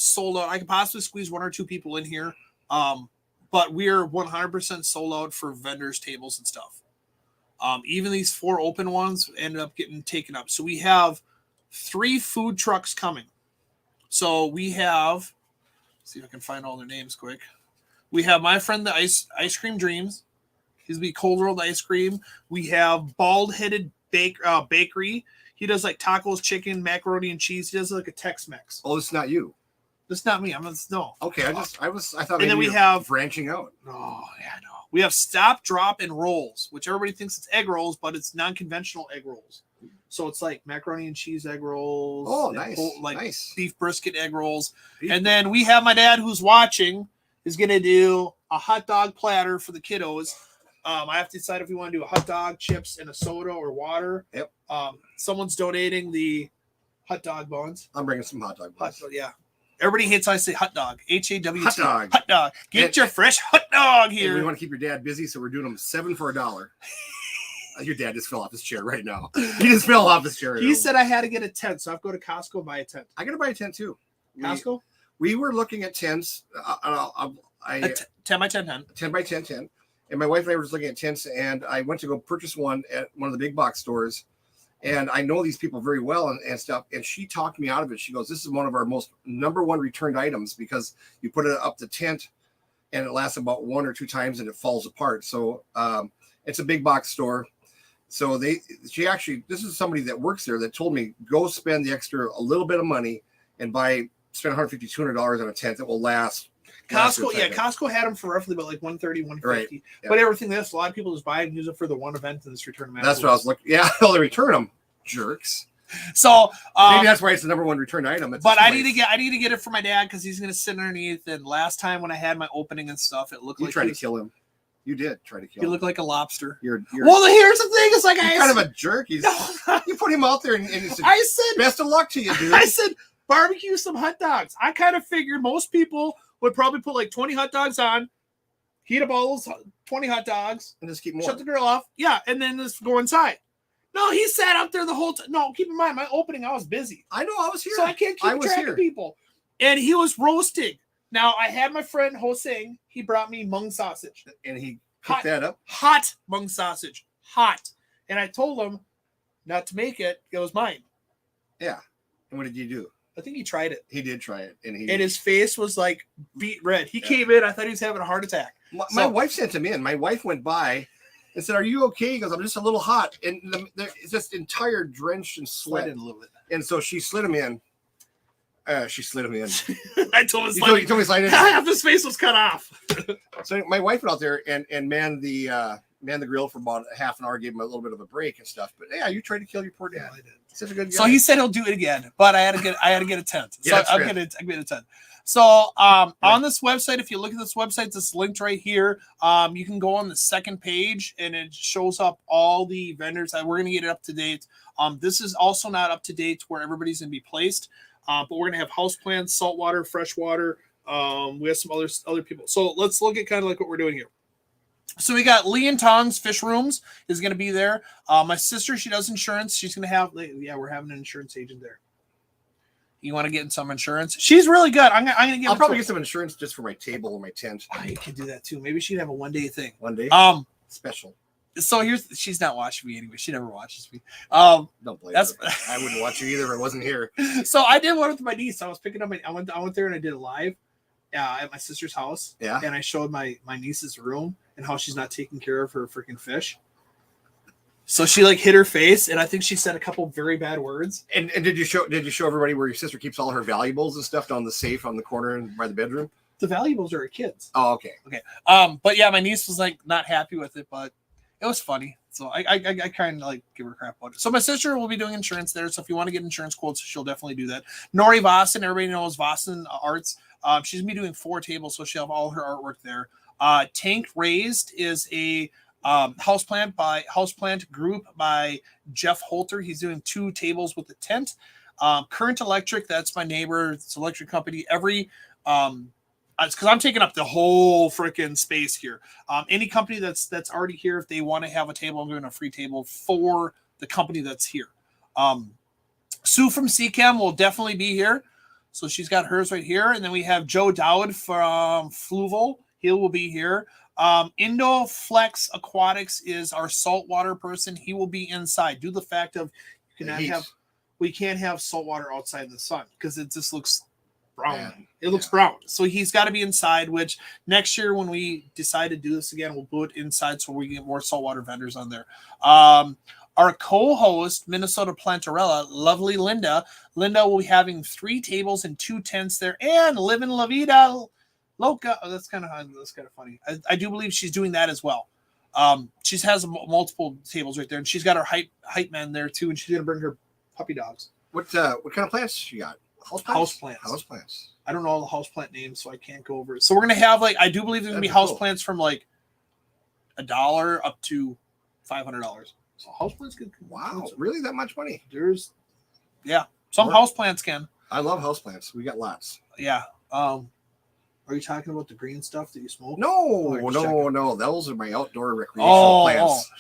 sold out. I could possibly squeeze 1 or 2 people in here. But we are 100% sold out for vendors, tables, and stuff. Even these 4 open ones ended up getting taken up. So we have 3 food trucks coming. So we have, see if I can find all their names quick. We have my friend, the Ice Cream Dreams. He's be cold rolled ice cream. We have Bald Headed Bakery. He does like tacos, chicken, macaroni, and cheese. He does like a Tex-Mex. Oh, it's not you. That's not me. no. Okay, I thought. And then we have branching out. Oh yeah, no. We have Stop, Drop, and Rolls, which everybody thinks it's egg rolls, but it's non-conventional egg rolls. So it's like macaroni and cheese egg rolls. Oh, nice. Nice. Beef brisket egg rolls. And then we have my dad, who's watching, is going to do a hot dog platter for the kiddos. I have to decide if we want to do a hot dog, chips, and a soda or water. Yep. Someone's donating the hot dog buns. I'm bringing some hot dog buns. Yeah. Everybody hates I say hot dog. HAWT. Hot dog. Hot dog. Get your fresh hot dog here. We want to keep your dad busy, so we're doing them 7 for $1. Your dad just fell off his chair right now. He just fell off his chair. He said I had to get a tent, so I have to go to Costco and buy a tent. I got to buy a tent too. Costco? We were looking at tents. 10 by 10 tent. 10 by 10 tent. And my wife and I were just looking at tents, and I went to go purchase one at one of the big box stores. And I know these people very well and stuff. And she talked me out of it. She goes, this is one of our most #1 returned items because you put it up the tent and it lasts about 1 or 2 times and it falls apart. So it's a big box store. So this is somebody that works there that told me, go spend the extra a little bit of money and spend $150, $200 on a tent that will last. Costco, yeah, Costco had them for roughly about like $130, $150. Right. Yep. But everything this, a lot of people just buy and use it for the one event and just return them. That's what I was looking. Yeah, they return them, jerks. So maybe that's why it's the #1 return item. But I need to get it for my dad because he's going to sit underneath. And last time when I had my opening and stuff, it looked like you tried to kill him. You did try to kill him. You look like a lobster. You're well, here's the thing. It's like he's kind of a jerk. You put him out there and he said, I said, best of luck to you, dude. I said, barbecue some hot dogs. I kind of figured most people would probably put like 20 hot dogs on, heat up all those 20 hot dogs, and just keep more. Shut the grill off. Yeah, and then just go inside. No, he sat out there the whole time. No, keep in mind, my opening, I was busy. I know, I was here. So I can't keep track of people. And he was roasting. Now, I had my friend Hoseng. He brought me mung sausage. And he cooked that up? Hot mung sausage. Hot. And I told him not to make it. It was mine. Yeah. And what did you do? I think he tried it. He did try it. And his face was like beet red. He came in. I thought he was having a heart attack. My wife sent him in. My wife went by and said, "Are you okay?" He goes, "I'm just a little hot." And it's just entire drenched in sweat. A little bit. And so she slid him in. I told him to slide in. You told me slide in. Half his face was cut off. So my wife went out there and manned the grill for about a half an hour, gave him a little bit of a break and stuff. But yeah, you tried to kill your poor dad. I did. Such a good guy. So he said he'll do it again, but I had to get a tent. So Yeah, I'm gonna get a tent. So on this website, if you look at this website, it's linked right here. You can go on the second page and it shows up all the vendors. We're gonna get it up to date. This is also not up to date where everybody's gonna be placed. But we're gonna have house plants, saltwater, freshwater. We have some other people. So let's look at kind of like what we're doing here. So we got Lee and Tong's Fish Rooms is going to be there. My sister, she does insurance. She's going to have, we're having an insurance agent there. You want to get in some insurance? She's really good. I'll probably get some insurance just for my table or my tent. I could do that too. Maybe she'd have a one-day thing. One day? Special. So she's not watching me anyway. She never watches me. Don't blame her. I wouldn't watch you either if I wasn't here. So I did one with my niece. I was picking up I went there and I did a live at my sister's house. Yeah. And I showed my niece's room and how she's not taking care of her freaking fish. So she like hit her face, and I think she said a couple very bad words. And did you show everybody where your sister keeps all her valuables and stuff down the safe on the corner and by the bedroom? The valuables are her kids. Oh, okay. Okay. But yeah, my niece was like not happy with it, but it was funny. So I kind of like give her crap about it. So my sister will be doing insurance there. So if you want to get insurance quotes, she'll definitely do that. Nori Vossen, everybody knows Vossen Arts. She's gonna be doing 4 tables, so she'll have all her artwork there. Tank Raised is a Houseplant Group by Jeff Holter. He's doing 2 tables with a tent. Current Electric, that's my neighbor. It's an electric company. It's because I'm taking up the whole freaking space here. Any company that's already here, if they want to have a table, I'm doing a free table for the company that's here. Sue from CChem will definitely be here. So she's got hers right here. And then we have Joe Dowd from Fluval. He will be here. Indoflex Aquatics is our saltwater person. He will be inside. Due to the fact of we can't have saltwater outside in the sun because it just looks brown. Man. It looks brown. So he's got to be inside, which next year when we decide to do this again, we'll do it inside so we get more saltwater vendors on there. Our co-host, Minnesota Plantarella, lovely Linda. Linda will be having 3 tables and 2 tents there, and Living La Vida Loca. Oh, that's kind of funny. I do believe she's doing that as well. She has multiple tables right there, and she's got her hype men there too, and she's gonna bring her puppy dogs. What kind of plants she got? Houseplants. I don't know all the houseplant names, so I can't go over it. So we're gonna have I do believe there's gonna be houseplants from $1 up to $500. So houseplants can. Wow, really that much money? There's, some houseplants can. I love houseplants. We got lots. Yeah. Are you talking about the green stuff that you smoke? No. Those are my outdoor recreational plants.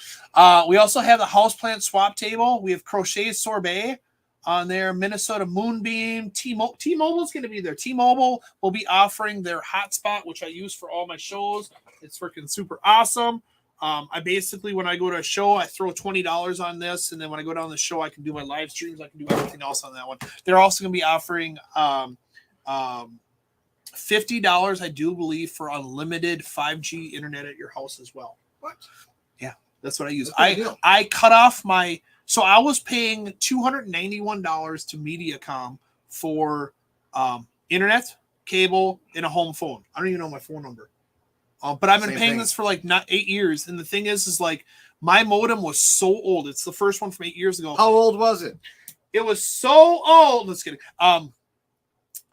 We also have the houseplant swap table. We have Crochet Sorbet on there. Minnesota Moonbeam. T-Mobile's going to be there. T-Mobile will be offering their hotspot, which I use for all my shows. It's freaking super awesome. I basically, when I go to a show, I throw $20 on this, and then when I go down the show, I can do my live streams. I can do everything else on that one. They're also going to be offering $50, I do believe, for unlimited 5G internet at your house as well. What? Yeah, that's what I use. I cut off my. So I was paying $291 to Mediacom for internet, cable, and a home phone. I don't even know my phone number. But I've been paying this for 8 years. And the thing is my modem was so old. It's the first one from 8 years ago. How old was it? It was so old. Let's get it.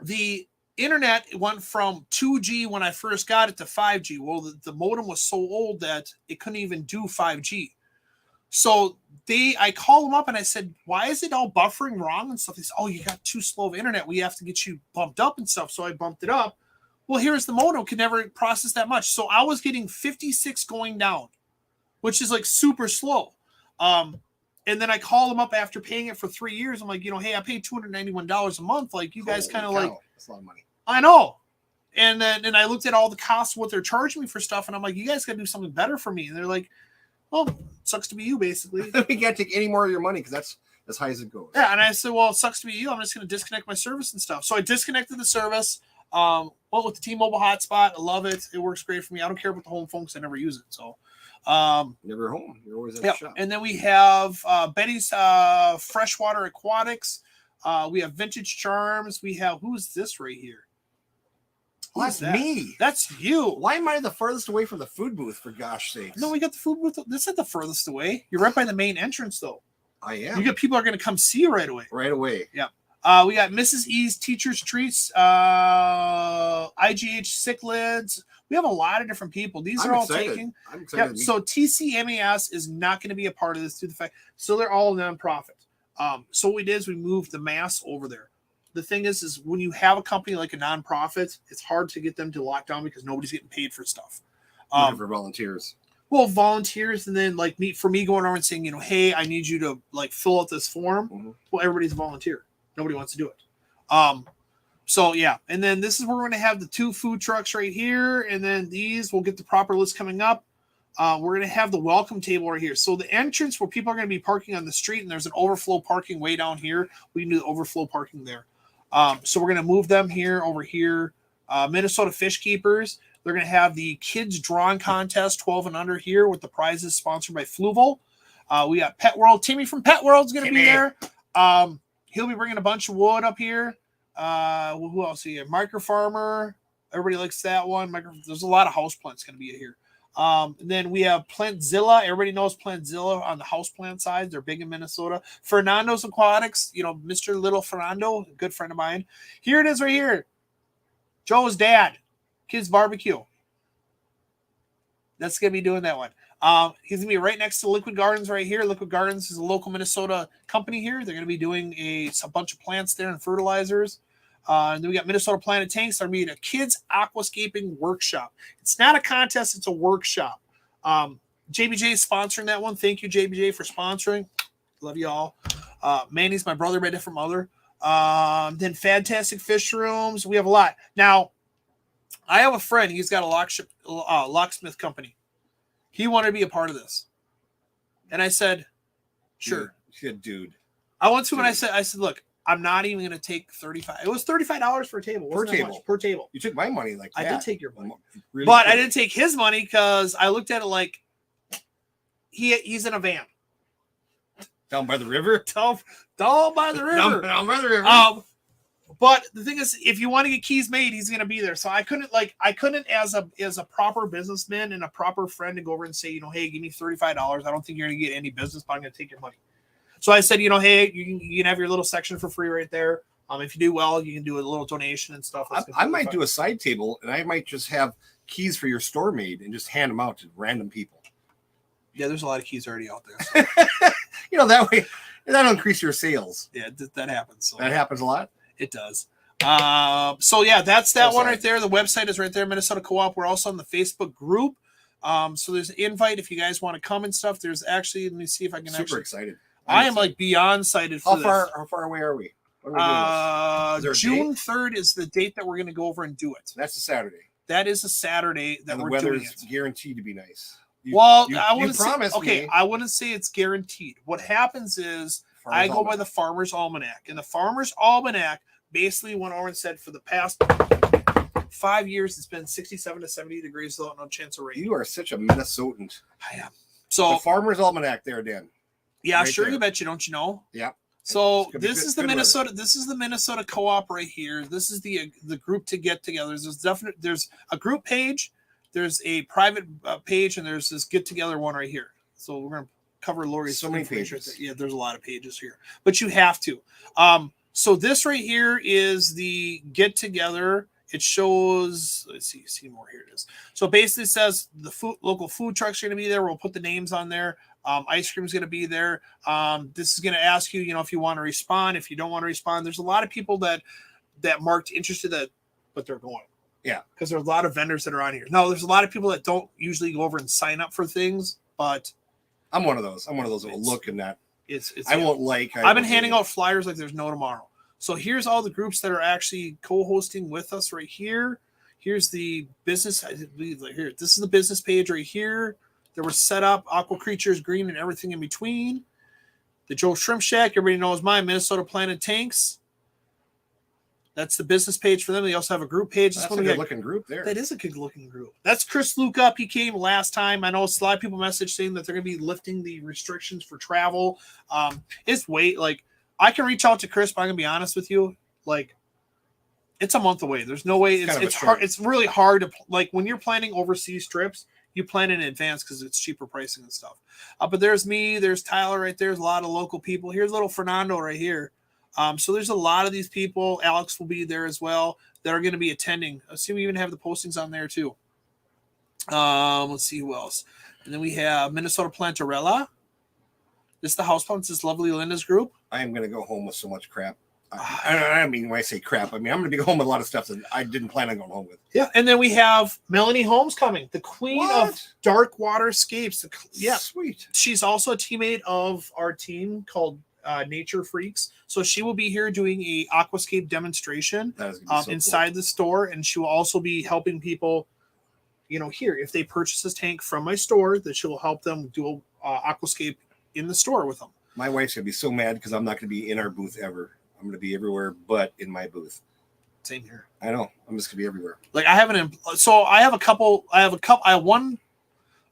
The internet went from 2G when I first got it to 5G. Well, the modem was so old that it couldn't even do 5G. So I called them up and I said, why is it all buffering wrong and stuff? They said, oh, you got too slow of internet. We have to get you bumped up and stuff. So I bumped it up. Well, here's the modem, could never process that much. So I was getting 56 going down, which is super slow. And then I call them up after paying it for 3 years. I'm like, hey, I paid $291 a month. You guys kind of that's a lot of money. I know. And then I looked at all the costs, what they're charging me for stuff. And I'm like, you guys got to do something better for me. And they're like, well, sucks to be you, basically. We can't take any more of your money because that's as high as it goes. Yeah. And I said, well, it sucks to be you. I'm just going to disconnect my service and stuff. So I disconnected the service. Went with the T-Mobile hotspot. I love it. It works great for me. I don't care about the home phone because I never use it. So, never home. You're always at the shop. And then we have Betty's Freshwater Aquatics. We have Vintage Charms. We have who's this right here? That's me. That's you. Why am I the furthest away from the food booth? For gosh sakes! No, we got the food booth. This isn't the furthest away. You're right by the main entrance, though. I am. You get people are going to come see you right away. Right away. Yeah. We got Mrs. E's Teacher's Treats, IGH Cichlids. We have a lot of different people. These are all taking. I'm excited. Yep. So TCMAS is not going to be a part of this due to the fact. So they're all nonprofit. So what we did is we moved the mass over there. The thing is when you have a company like a nonprofit, it's hard to get them to lock down because nobody's getting paid for stuff. For volunteers. Well, volunteers, and then me going over and saying, hey, I need you to fill out this form. Mm-hmm. Well, everybody's a volunteer. Nobody wants to do it. So yeah. And then this is where we're going to have the 2 food trucks right here. And then these, we'll get the proper list coming up. We're going to have the welcome table right here. So the entrance where people are going to be parking on the street, and there's an overflow parking way down here. We can do the overflow parking there. So we're going to move them over here. Minnesota Fish Keepers. They're going to have the kids drawing contest 12 and under here with the prizes sponsored by Fluval. We got Pet World. Timmy from Pet World's going to be there. He'll be bringing a bunch of wood up here. Who else here? Micro Farmer. Everybody likes that one. There's a lot of house plants going to be here. And then we have Plantzilla. Everybody knows Plantzilla on the houseplant side. They're big in Minnesota. Fernando's Aquatics. Mr. Little Fernando, a good friend of mine. Here it is right here. Joe's dad. Kids Barbecue. That's going to be doing that one. He's gonna be right next to Liquid Gardens right here. Liquid Gardens is a local Minnesota company here. They're gonna be doing a bunch of plants there and fertilizers. And then we got Minnesota Planted Tanks. They're being a kids aquascaping workshop. It's not a contest; it's a workshop. JBJ is sponsoring that one. Thank you, JBJ, for sponsoring. Love you all. Manny's my brother by different mother. Then Fantastic Fish Rooms. We have a lot. Now, I have a friend. He's got a locksmith company. He wanted to be a part of this. And I said, sure. Yeah, dude. I went to him and I said, look, I'm not even going to take $35. It was $35 for a table. Per table. You took my money like that. I did take your money. Really but cool. I didn't take his money because I looked at it like he's in a van. Down by the river? Down by the river. Down by the river. But the thing is, if you want to get keys made, he's going to be there. So I couldn't as a proper businessman and a proper friend to go over and say, hey, give me $35. I don't think you're going to get any business, but I'm going to take your money. So I said, hey, you can have your little section for free right there. If you do well, you can do a little donation and stuff. I might do a side table, and I might just have keys for your store made and just hand them out to random people. Yeah, there's a lot of keys already out there. So. That way, that'll increase your sales. Yeah, that happens. So. That happens a lot. It does. So yeah, that's that one right there. The website is right there, Minnesota Co-op. We're also on the Facebook group. So there's an invite if you guys want to come and stuff. There's actually, let me see if I can. Super excited. I am like beyond excited for How far away are we? June 3rd is the date that we're going to go over and do it. That's a Saturday. That is a Saturday that we're doing it. The weather is guaranteed to be nice. I wouldn't say it's guaranteed. What happens is I go by the Farmer's Almanac, and the Farmer's Almanac basically went over and said for the past 5 years it's been 67 to 70 degrees without no chance of rain. You are such a Minnesotan. I am. So the Farmer's Almanac there, Dan. Yeah, right sure there. You bet you, don't you know? Yeah. So this is the Minnesota. This is the Minnesota Co-op right here. This is the group to get together. There's a group page, there's a private page, and there's this get together one right here. So we're gonna cover Lori's so many pages. Yeah, there's a lot of pages here, but you have to. So this right here is the get together. It shows. Let's see more. Here it is. So basically, it says the local food trucks are going to be there. We'll put the names on there. Ice cream is going to be there. This is going to ask you, if you want to respond. If you don't want to respond, there's a lot of people that marked interested but they're going. Yeah, because there's a lot of vendors that are on here. No, there's a lot of people that don't usually go over and sign up for things, but I'm one of those. That will look in that. I've been handing out flyers like there's no tomorrow. So here's all the groups that are actually co-hosting with us right here. Here's the business. Here, this is the business page right here. There was set up Aqua Creatures, Green, and everything in between. The Joe Shrimp Shack, everybody knows mine. Minnesota Planted Tanks. That's the business page for them. They also have a group page. That's a good-looking group there. That is a good-looking group. That's Chris Luke up. He came last time. I know a lot of people messaged saying that they're going to be lifting the restrictions for travel. I can reach out to Chris, but I'm going to be honest with you. It's a month away. There's no way. It's hard. It's really hard to, when you're planning overseas trips, you plan in advance because it's cheaper pricing and stuff. But there's me. There's Tyler right there. There's a lot of local people. Here's little Fernando right here. So there's a lot of these people. Alex will be there as well that are going to be attending. I see we even have the postings on there too. Let's see who else. And then we have Minnesota Plantarella. This is the house plants. This lovely Linda's group. I am going to go home with so much crap. I mean, when I say crap, I'm going to be home with a lot of stuff that I didn't plan on going home with. Yeah, and then we have Melanie Holmes coming, the queen of dark water escapes. Sweet. She's also a teammate of our team called Nature Freaks. So she will be here doing a aquascape demonstration inside the store, and she will also be helping people. Here, if they purchase this tank from my store, that she will help them do aquascape in the store with them. My wife's gonna be so mad because I'm not gonna be in our booth ever. I'm gonna be everywhere but in my booth. Same here. I know. I'm just gonna be everywhere. I have one.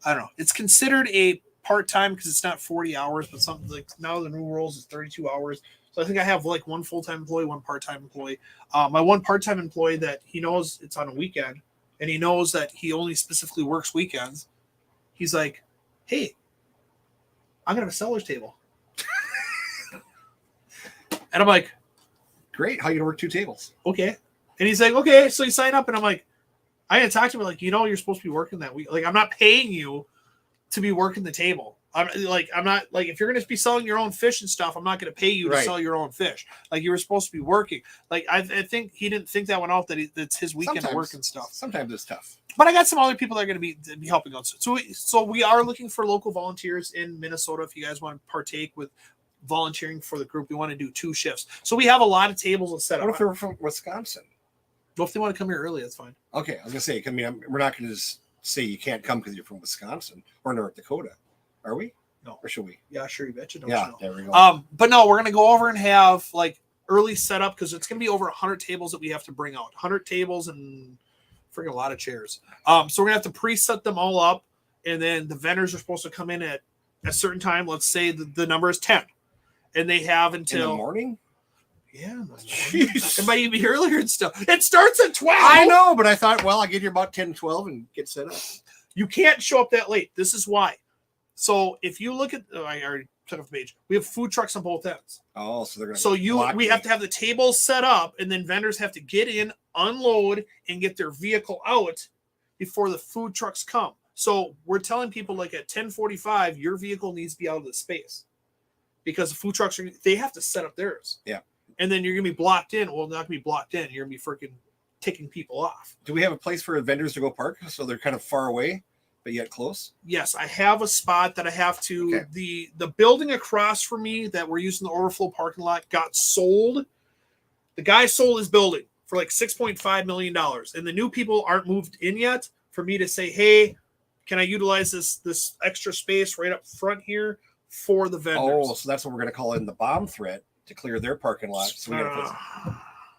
I don't know. It's considered a part-time because it's not 40 hours, but something like now the new rules is 32 hours. So I think I have one full-time employee, one part-time employee. My one part-time employee that he knows it's on a weekend, and he knows that he only specifically works weekends. He's like, "Hey, I'm gonna have a seller's table." And I'm like, great. How you gonna work 2 tables? Okay. And he's like, okay. So you sign up, and I'm like, I gotta talk to him. You're supposed to be working that week. I'm not paying you to be working the table. I'm not like, if you're going to be selling your own fish and stuff, I'm not going to pay you to sell your own fish. Like, you were supposed to be working. Like, I think he didn't think that one out, that's his weekend of work and stuff. Sometimes it's tough. But I got some other people that are going to be helping out. So we are looking for local volunteers in Minnesota. If you guys want to partake with volunteering for the group, we want to do 2 shifts. So we have a lot of tables set up. What if they're from Wisconsin? Well, if they want to come here early, that's fine. Okay, I was gonna say, I mean, we're not gonna just say you can't come because you're from Wisconsin or North Dakota, are we? No. Or should we? Yeah, sure, you betcha. Don't Yeah, you know? there we go. But no, we're gonna go over and have like early setup, because it's gonna be over 100 tables that we have to bring out. 100 tables and freaking a lot of chairs. So we're gonna have to pre-set them all up, and then the vendors are supposed to come in at a certain time. Let's say the number is 10, and they have until in the morning. Yeah, Jeez. It might even be earlier and stuff. It starts at 12. I know, but I thought, well, I'll get here about 10, 12 and get set up. You can't show up that late. This is why. So if you look at, I already took off the page. We have food trucks on both ends. Oh, so they're gonna. So we have to have the tables set up, and then vendors have to get in, unload, and get their vehicle out before the food trucks come. So we're telling people, like, at 10:45, your vehicle needs to be out of the space, because the food trucks they have to set up theirs. Yeah. And then you're gonna be blocked in. Well, not gonna be blocked in. You're gonna be freaking ticking people off. Do we have a place for vendors to go park so they're kind of far away but yet close? Yes, I have a spot that I have to. Okay. The building across from me that we're using the overflow parking lot got sold. The guy sold his building for like $6.5 million, and the new people aren't moved in yet for me to say, hey, can I utilize this extra space right up front here for the vendors? Oh, so that's what we're gonna call in the bomb threat to clear their parking lot. So we gotta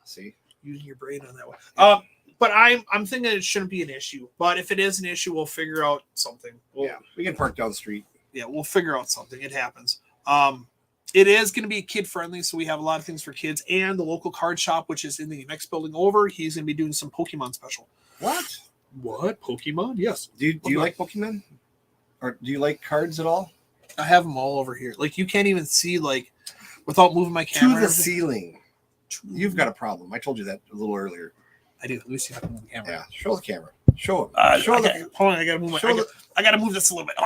see, using your brain on that one. But I'm thinking it shouldn't be an issue. But if it is an issue, we'll figure out something. We can park down the street. Yeah, we'll figure out something. It happens. It is going to be kid friendly, so we have a lot of things for kids. And the local card shop, which is in the next building over, he's going to be doing some Pokemon special. What? Pokemon? Yes. Do you like Pokemon? Or do you like cards at all? I have them all over here. Like, you can't even see, like, without moving my camera. To the ceiling. You've got a problem. I told you that a little earlier. I do. Let me see if I can move the camera. Yeah, show the camera. Show him. Hold on, I gotta move I gotta move this a little bit.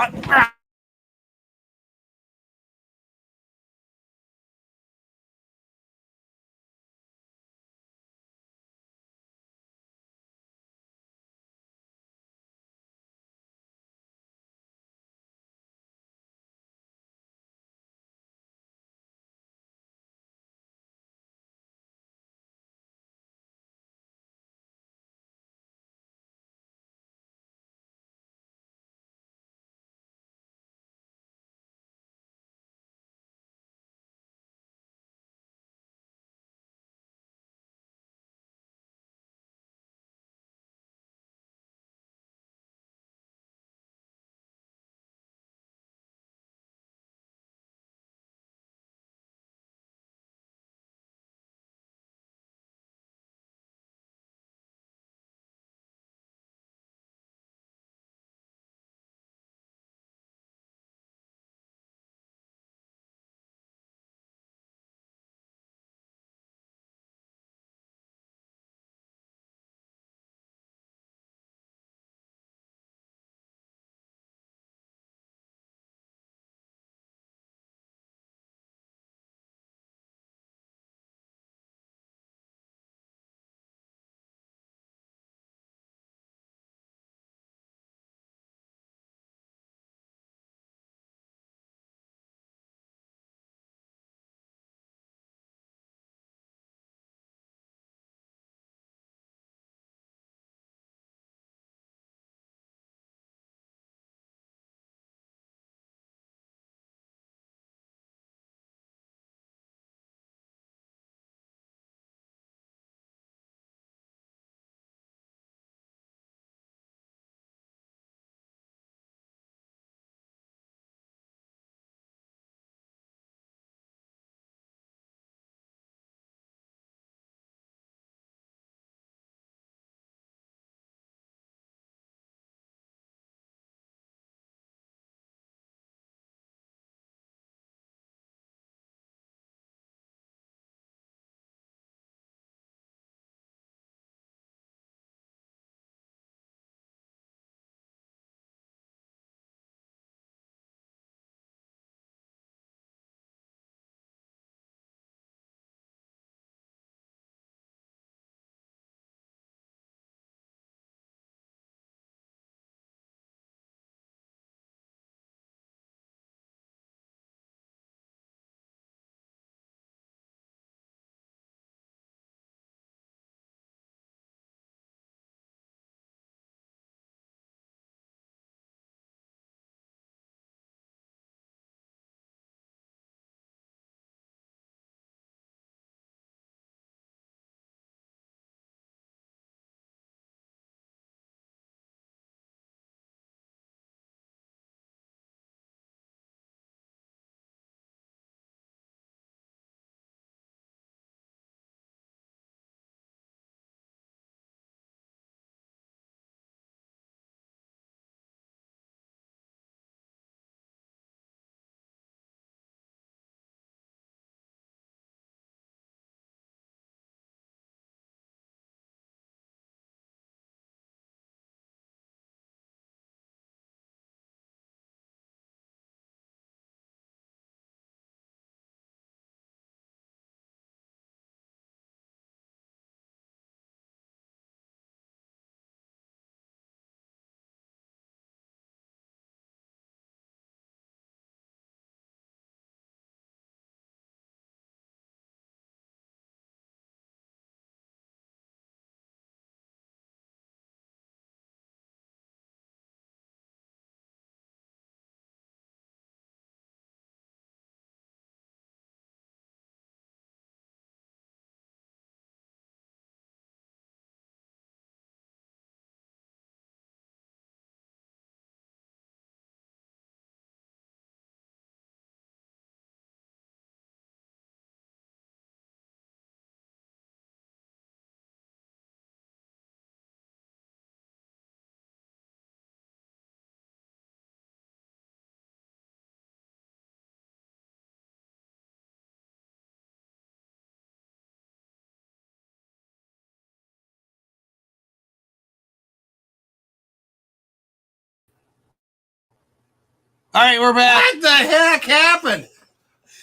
All right, we're back. What the heck happened?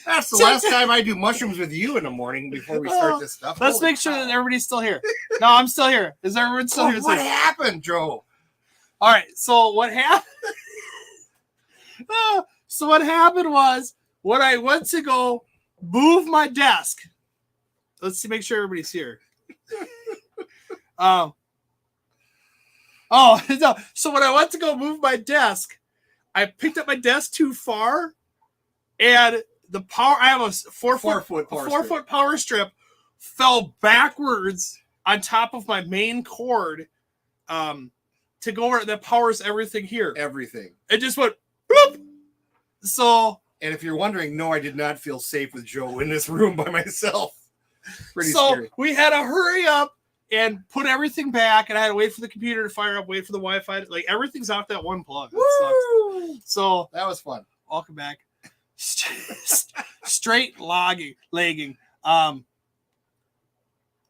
That's the last time I do mushrooms with you in the morning before we start this stuff. Let's make sure that everybody's still here. No, I'm still here. Is everyone still here? What happened, Joe? All right. So what happened? So what happened was when I went to go move my desk. Let's see, make sure everybody's here. No. So when I went to go move my desk, I picked up my desk too far, and the power. I have a 4 foot power strip fell backwards on top of my main cord, to go over that powers everything here. Everything. It just went bloop. So. And if you're wondering, no, I did not feel safe with Joe in this room by myself. Pretty scary. We had to hurry up and put everything back, and I had to wait for the computer to fire up, wait for the Wi-Fi. Like, everything's out that one plug. That so that was fun. Welcome back. Straight legging.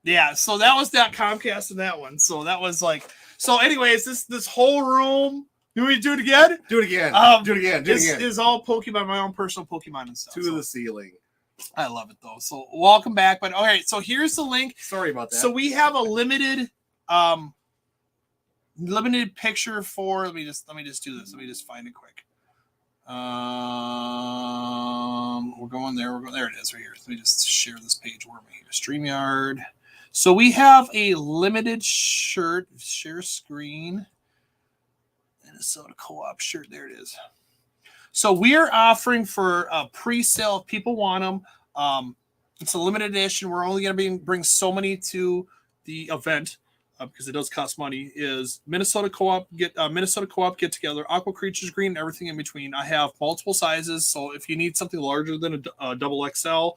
Yeah, so that was that Comcast and that one. So that was like, so anyways, this whole room. Do we do it again? Do it again. Do it again. This is all Pokemon, my own personal Pokemon and stuff. To the ceiling. I love it though. So welcome back. But all right, so here's the link. Sorry about that. So we have a limited picture for. Let me just do this. Let me just find it quick. We're going there. There it is right here. Let me just share this page. Where am I here? StreamYard. So we have a limited shirt. Share screen. Minnesota Co-op shirt. There it is. So we're offering for a pre-sale if people want them. It's a limited edition. We're only going to bring so many to the event because it does cost money. Is Minnesota Co-op get together, Aqua Creatures Green, everything in between. I have multiple sizes, so if you need something larger than a double XL,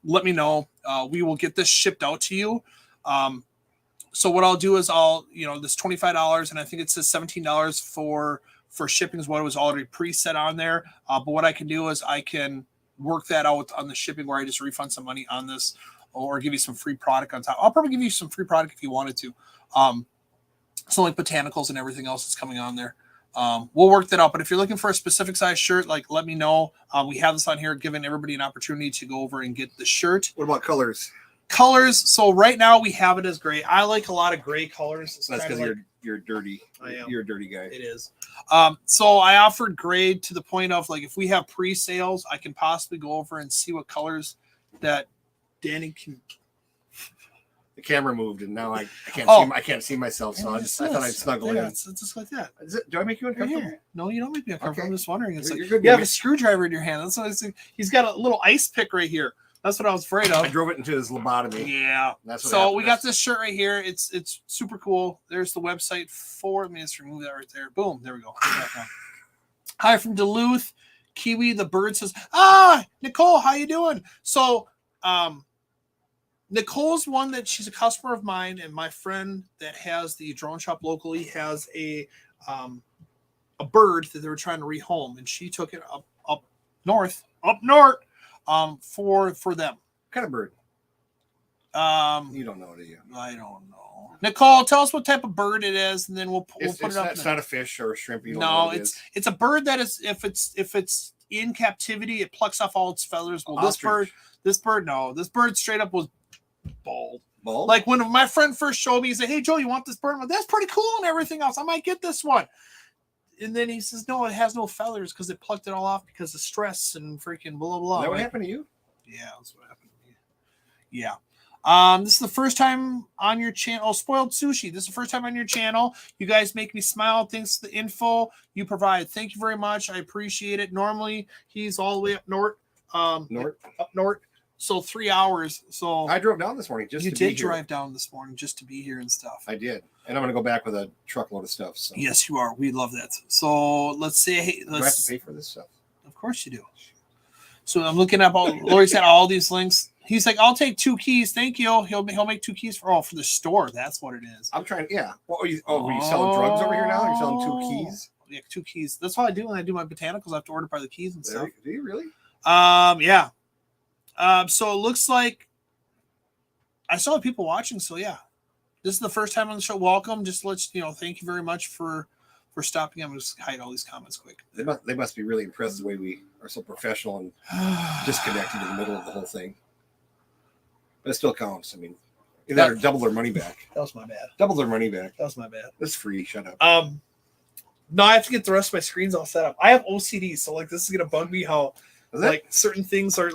let me know. We will get this shipped out to you. So what I'll do is this $25, and I think it says $17 for shipping is what was already preset on there. But what I can do is I can work that out on the shipping where I just refund some money on this or give you some free product on top. I'll probably give you some free product if you wanted to. So like botanicals and everything else that's coming on there. We'll work that out. But if you're looking for a specific size shirt, let me know. We have this on here, giving everybody an opportunity to go over and get the shirt. What about colors? So right now we have it as gray. I like a lot of gray colors. That's because you're dirty. I am. You're a dirty guy. It is. So I offered gray to the point of if we have pre-sales, I can possibly go over and see what colors that Danny can. The camera moved and now I can't see myself. So I thought I'd snuggle in. It's just like that. Do I make you uncomfortable? Right, no, you don't make me uncomfortable. Okay. I'm just wondering. It's you're good, you have a screwdriver in your hand. That's what I think. He's got a little ice pick right here. That's what I was afraid of. I drove it into his lobotomy. Yeah. So we got this shirt right here. It's super cool. There's the website for. Let me just remove that right there. Boom. There we go. Hi from Duluth, Kiwi. The bird says, Nicole, how you doing? So, Nicole's one that she's a customer of mine, and my friend that has the drone shop locally has a bird that they were trying to rehome, and she took it up north. For them. What kind of bird? You don't know, do you? I don't know. Nicole, tell us what type of bird it is, and then we'll put it up. It's not a fish or a shrimp. No, it's a bird that is if it's in captivity, it plucks off all its feathers. Well, this bird straight up was bald. Bald? Like when my friend first showed me, he said, "Hey Joe, you want this bird?" I'm like, that's pretty cool and everything else. I might get this one. And then he says, no, it has no feathers because it plucked it all off because of stress and freaking blah, blah. Is that what happened to you? Yeah, that's what happened to me. Yeah. This is the first time on your channel. Oh, Spoiled Sushi. This is the first time on your channel. You guys make me smile. Thanks to the info you provide. Thank you very much. I appreciate it. Normally, he's all the way up north. Up north. So 3 hours. So I drove down this morning just to be here. You did drive down this morning just to be here and stuff. I did. And I'm going to go back with a truckload of stuff. So. Yes, you are. We love that. So let's say, hey, do I have to pay for this stuff? Of course you do. So I'm looking up Lori's got all these links. He's like, I'll take 2 keys. Thank you. He'll make 2 keys for the store. That's what it is. I'm trying. Yeah. Were you selling drugs over here now? You're selling 2 keys? Yeah, 2 keys. That's what I do when I do my botanicals. I have to order by the keys and stuff. Do you really? Yeah. So it looks like I still have people watching. So yeah, this is the first time on the show. Welcome. Just thank you very much for for stopping. I'm just hide all these comments quick. They must be really impressed the way we are so professional and disconnected in the middle of the whole thing. But it still counts. I mean, you better double their money back. That was my bad. Double their money back. That was my bad. It's free. Shut up. No, I have to get the rest of my screens all set up. I have OCD, so like this is gonna bug me how like certain things are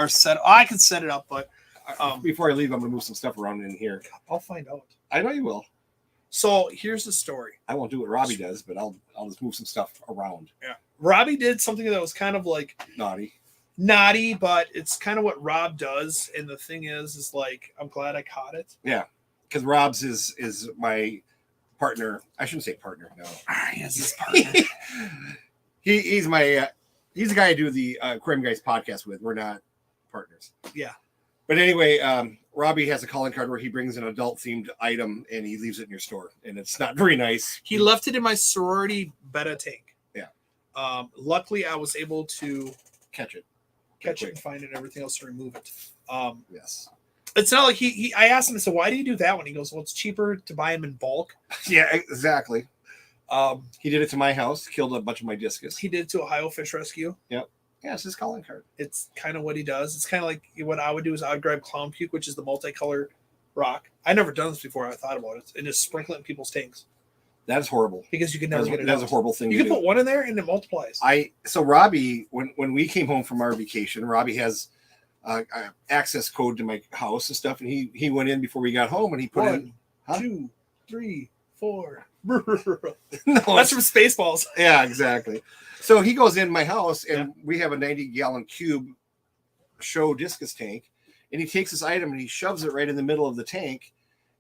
set. I can set it up, but before I leave, I'm gonna move some stuff around in here. I'll find out. I know you will. So here's the story. I won't do what Robbie does, but I'll just move some stuff around. Yeah, Robbie did something that was kind of like naughty, but it's kind of what Rob does. And the thing is like I'm glad I caught it. Yeah, because Rob's is my partner. I shouldn't say partner. No, yes, his partner. he's my he's the guy I do the Aquarium Guys podcast with. We're not partners. Yeah. But anyway, Robbie has a calling card where he brings an adult-themed item and he leaves it in your store, and it's not very nice. He left it in my sorority betta tank. Yeah. Luckily, I was able to catch it and find it and everything else to remove it. Yes. It's not like I asked him, I said, why do you do that one? He goes, well, it's cheaper to buy them in bulk. Yeah, exactly. He did it to my house, killed a bunch of my discus. He did it to Ohio Fish Rescue. Yep. Yeah, it's his calling card. It's kind of what he does. It's kind of like what I would do is I would grab clown puke, which is the multicolored rock. I never done this before. I thought about it, and just sprinkle it in people's tanks. That's horrible because you can never get it. That's a horrible thing. You can put one in there and it multiplies. So Robbie, when we came home from our vacation, Robbie has access code to my house and stuff, and he went in before we got home and he put in 2, 3, 4. No, that's from Spaceballs. Yeah, exactly. So he goes in my house and we have a 90-gallon cube show discus tank, and he takes this item and he shoves it right in the middle of the tank.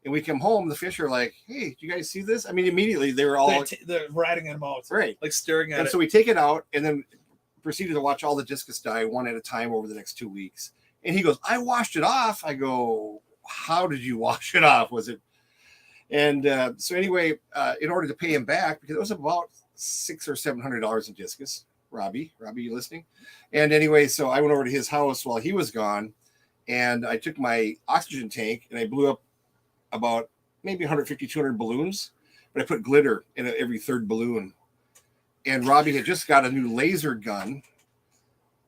And we come home, the fish are like, "Hey, do you guys see this?" I mean, immediately they were all they're riding in them out, right, like staring at it. And so we take it out and then proceeded to watch all the discus die one at a time over the next 2 weeks. And he goes, "I washed it off." I go, "How did you wash it off? Was it?" And so anyway, in order to pay him back, because it was about $600 or $700 in discus. Robbie, you listening? And anyway, so I went over to his house while he was gone, and I took my oxygen tank and I blew up about maybe 150, 200 balloons, but I put glitter in every third balloon. And Robbie had just got a new laser gun,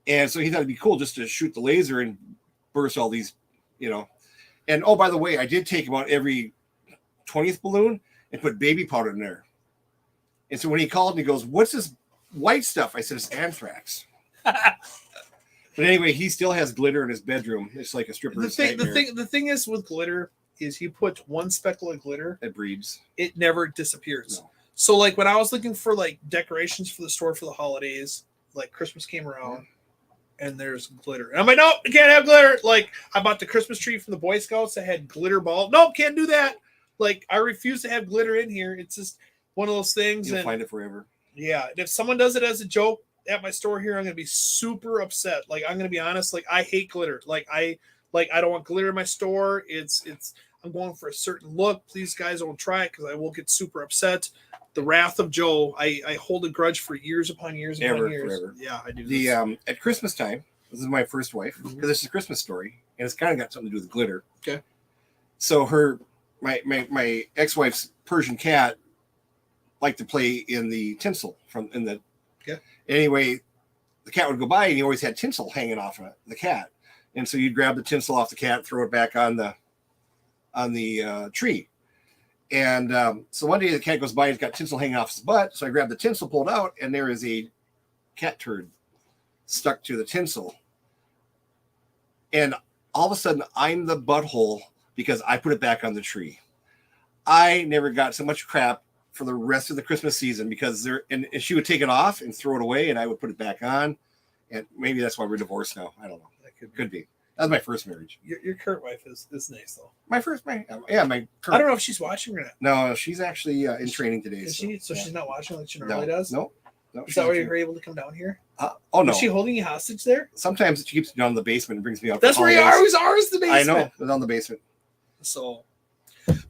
and so he thought it'd be cool just to shoot the laser and burst all these, And oh, by the way, I did take about every 20th balloon and put baby powder in there. And so when he called and he goes, "What's this white stuff?" I said, "It's anthrax." But anyway, he still has glitter in his bedroom. It's like a stripper's nightmare. The thing is with glitter is you put one speckle of glitter, it breeds. It never disappears. No. So like when I was looking for like decorations for the store for the holidays, like Christmas came around and there's glitter. And I'm like, "Nope, you can't have glitter." Like I bought the Christmas tree from the Boy Scouts that had glitter ball. Nope, can't do that. Like I refuse to have glitter in here. It's just one of those things. You'll find it forever. Yeah. And if someone does it as a joke at my store here, I'm going to be super upset. Like I'm going to be honest. Like I hate glitter. I don't want glitter in my store. I'm going for a certain look. Please guys don't try it because I will get super upset. The wrath of Joe. I hold a grudge for years upon years upon years. Forever. Yeah, I do. At Christmas time, this is my first wife because this is a Christmas story and it's kind of got something to do with glitter. Okay. So my ex-wife's Persian cat liked to play in the tinsel Anyway, the cat would go by and he always had tinsel hanging off of the cat. And so you'd grab the tinsel off the cat, throw it back on the tree. And so one day the cat goes by, he's got tinsel hanging off his butt. So I grabbed the tinsel, pulled out, and there is a cat turd stuck to the tinsel. And all of a sudden I'm the butthole because I put it back on the tree. I never got so much crap for the rest of the Christmas season because and she would take it off and throw it away and I would put it back on. And maybe that's why we're divorced now. I don't know. That could be. That was my first marriage. Your current wife is nice though. My current. I don't know if she's watching or not. No, she's actually in training today. She's not watching like she normally does? No. Is that why you're able to come down here? Oh, no. Is she holding you hostage there? Sometimes she keeps me down in the basement and brings me out. That's where you always are, is the basement. I know. It's on the basement. So,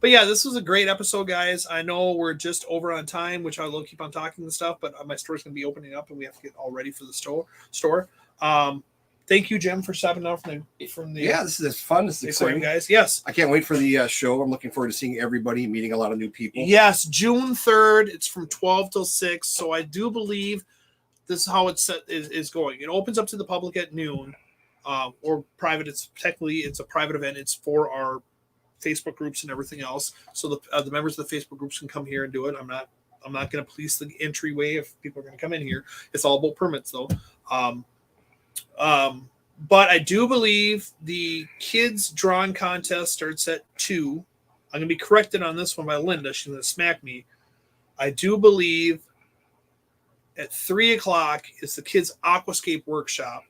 but yeah, this was a great episode, guys. I know we're just over on time, which I will keep on talking and stuff, but my store's going to be opening up and we have to get all ready for the store. thank you, Jim, for stopping out from the Yeah, this is fun. This is aquarium, exciting. guys. Yes. I can't wait for the show. I'm looking forward to seeing everybody, meeting a lot of new people. Yes, June 3rd. It's from 12 till 6. So I do believe this is how it's is going. It opens up to the public at noon, or private. It's a private event. It's for our Facebook groups and everything else. So the members of the Facebook groups can come here and do it. I'm not going to police the entryway if people are going to come in here. It's all about permits though. But I do believe the kids drawing contest starts at 2. I'm going to be corrected on this one by Linda. She's going to smack me. I do believe at 3:00 is the kids' aquascape workshop.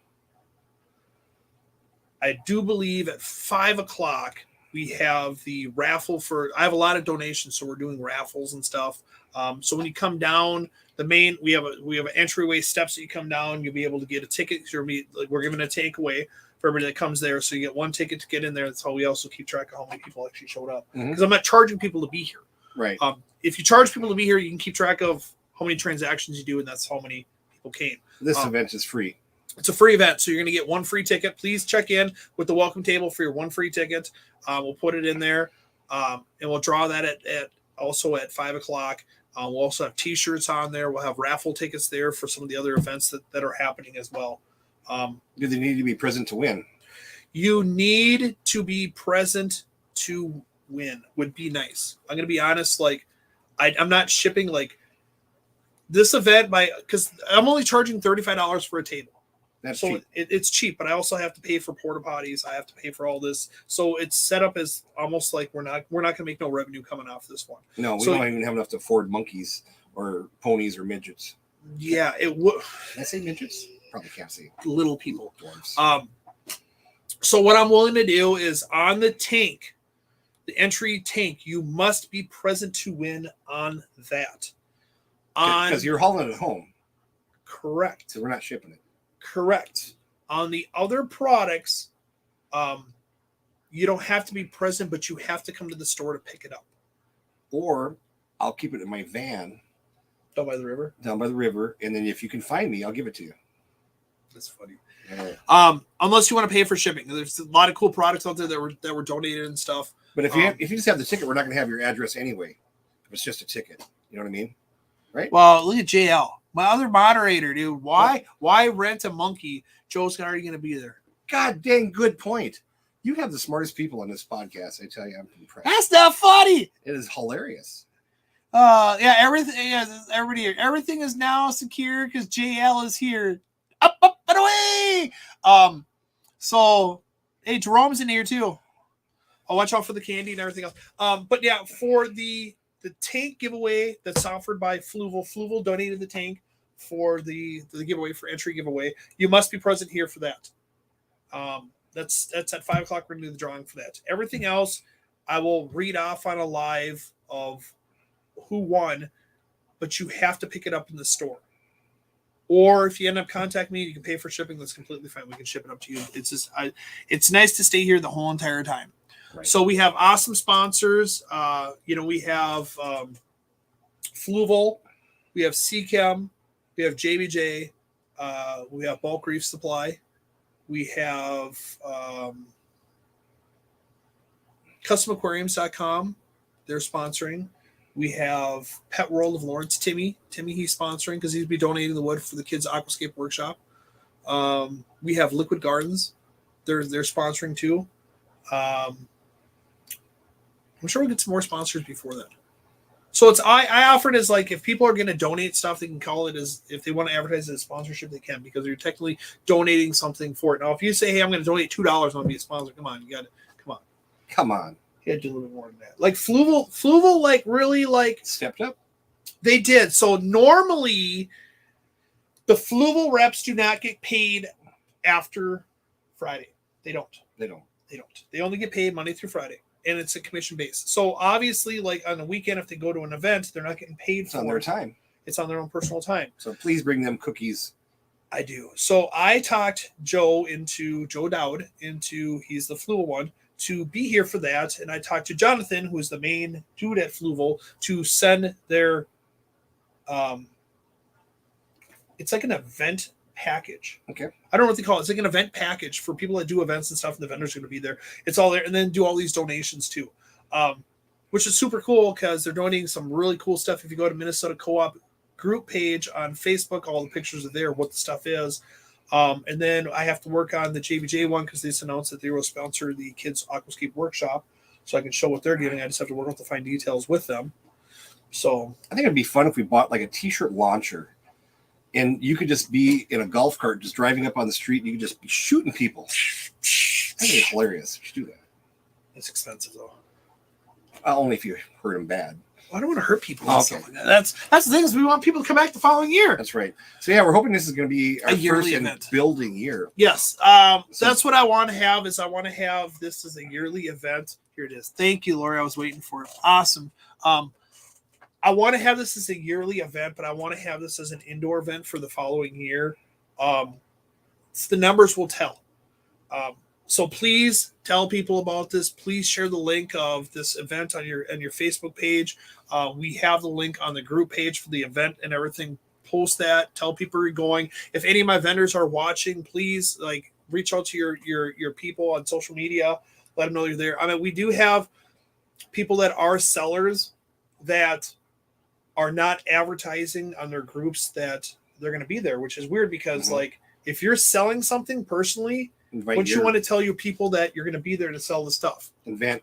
I do believe at 5:00 we have the raffle I have a lot of donations, so we're doing raffles and stuff. So when you come down we have an entryway steps that you come down. You'll be able to get a ticket. We're giving a takeaway for everybody that comes there. So you get one ticket to get in there. That's how we also keep track of how many people actually showed up. Because I'm not charging people to be here. Right. If you charge people to be here, you can keep track of how many transactions you do, and that's how many people came. This event is free. It's a free event, so you're going to get one free ticket. Please check in with the welcome table for your one free ticket. We'll put it in there, and we'll draw that at 5:00. We'll also have T-shirts on there. We'll have raffle tickets there for some of the other events that are happening as well. Do they need to be present to win? You need to be present to win. Would be nice. I'm going to be honest. I'm not shipping this event because I'm only charging $35 for a table. That's so cheap. It's cheap, but I also have to pay for porta potties. I have to pay for all this. So it's set up as almost like we're not going to make no revenue coming off this one. No, we don't even have enough to afford monkeys or ponies or midgets. Yeah, it would. Did I say midgets? Probably can't say little people. Dwarves. So what I'm willing to do is on the tank, the entry tank, you must be present to win on that. Because you're hauling it home. Correct. So we're not shipping it. Correct. On the other products, you don't have to be present, but you have to come to the store to pick it up. Or I'll keep it in my van. Down by the river? And then if you can find me, I'll give it to you. That's funny. Yeah. Unless you want to pay for shipping. There's a lot of cool products out there that were donated and stuff. But if you just have the ticket, we're not going to have your address anyway. If it's just a ticket. You know what I mean? Right? Well, look at JL. My other moderator, dude. Why rent a monkey? Joe's already going to be there. God dang good point. You have the smartest people on this podcast. I tell you, I'm impressed. That's not funny. It is hilarious. Yeah, everything is now secure because JL is here. Up and away. So hey, Jerome's in here too. I'll watch out for the candy and everything else. But yeah, for the tank giveaway that's offered by Fluval donated the tank for the giveaway, for entry giveaway. You must be present here for that. That's at 5:00. We're going to do the drawing for that. Everything else, I will read off on a live of who won, but you have to pick it up in the store. Or if you end up contacting me, you can pay for shipping. That's completely fine. We can ship it up to you. It's just, it's nice to stay here the whole entire time. Right. So we have awesome sponsors. We have Fluval, we have Seachem, we have JBJ, we have Bulk Reef Supply, we have CustomAquariums.com. They're sponsoring. We have Pet World of Lawrence. Timmy, he's sponsoring because he'd be donating the wood for the kids' aquascape workshop. We have Liquid Gardens. They're sponsoring too. I'm sure we'll get some more sponsors before that. So I offer it as if people are going to donate stuff, they can call it as, if they want to advertise it as sponsorship, they can, because you're technically donating something for it. Now, if you say, hey, I'm going to donate $2, I want to be a sponsor, come on, you got it. Come on. You had to do a little bit more than that. Fluval really stepped up. They did. So normally the Fluval reps do not get paid after Friday. They don't. They only get paid Monday through Friday. And it's a commission base. So obviously, on the weekend, if they go to an event, they're not getting paid for it. On their time. It's on their own personal time. So please bring them cookies. I do. So I talked Joe Dowd into, he's the Fluval one, to be here for that. And I talked to Jonathan, who is the main dude at Fluval, to send their, it's like an event package. Okay. I don't know what they call it. It's like an event package for people that do events and stuff, and the vendors are going to be there. It's all there, and then do all these donations too, which is super cool because they're donating some really cool stuff. If you go to Minnesota Co-op group page on Facebook, all the pictures are there, what the stuff is. And then I have to work on the JBJ one because they just announced that they will sponsor the kids' aquascape workshop, so I can show what they're giving. I just have to work out the fine details with them. So I think it'd be fun if we bought like a t-shirt launcher, and you could just be in a golf cart, just driving up on the street, and you could just be shooting people. I think it's hilarious. We should do that. It's expensive though. Only if you hurt them bad. I don't want to hurt people. Okay. Stuff like that. That's the thing is we want people to come back the following year. That's right. So yeah, we're hoping this is going to be our yearly first event. building year. Yes. That's what I want to have. Is I want to have this as a yearly event. Here it is. Thank you, Lori. I was waiting for it. Awesome. I want to have this as a yearly event, but I want to have this as an indoor event for the following year. The numbers will tell. So please tell people about this. Please share the link of this event on your Facebook page. We have the link on the group page for the event and everything. Post that. Tell people you're going. If any of my vendors are watching, please reach out to your people on social media. Let them know you're there. I mean, we do have people that are sellers that are not advertising on their groups that they're going to be there, which is weird because if you're selling something personally, wouldn't you want to tell your people that you're going to be there to sell the stuff? Invent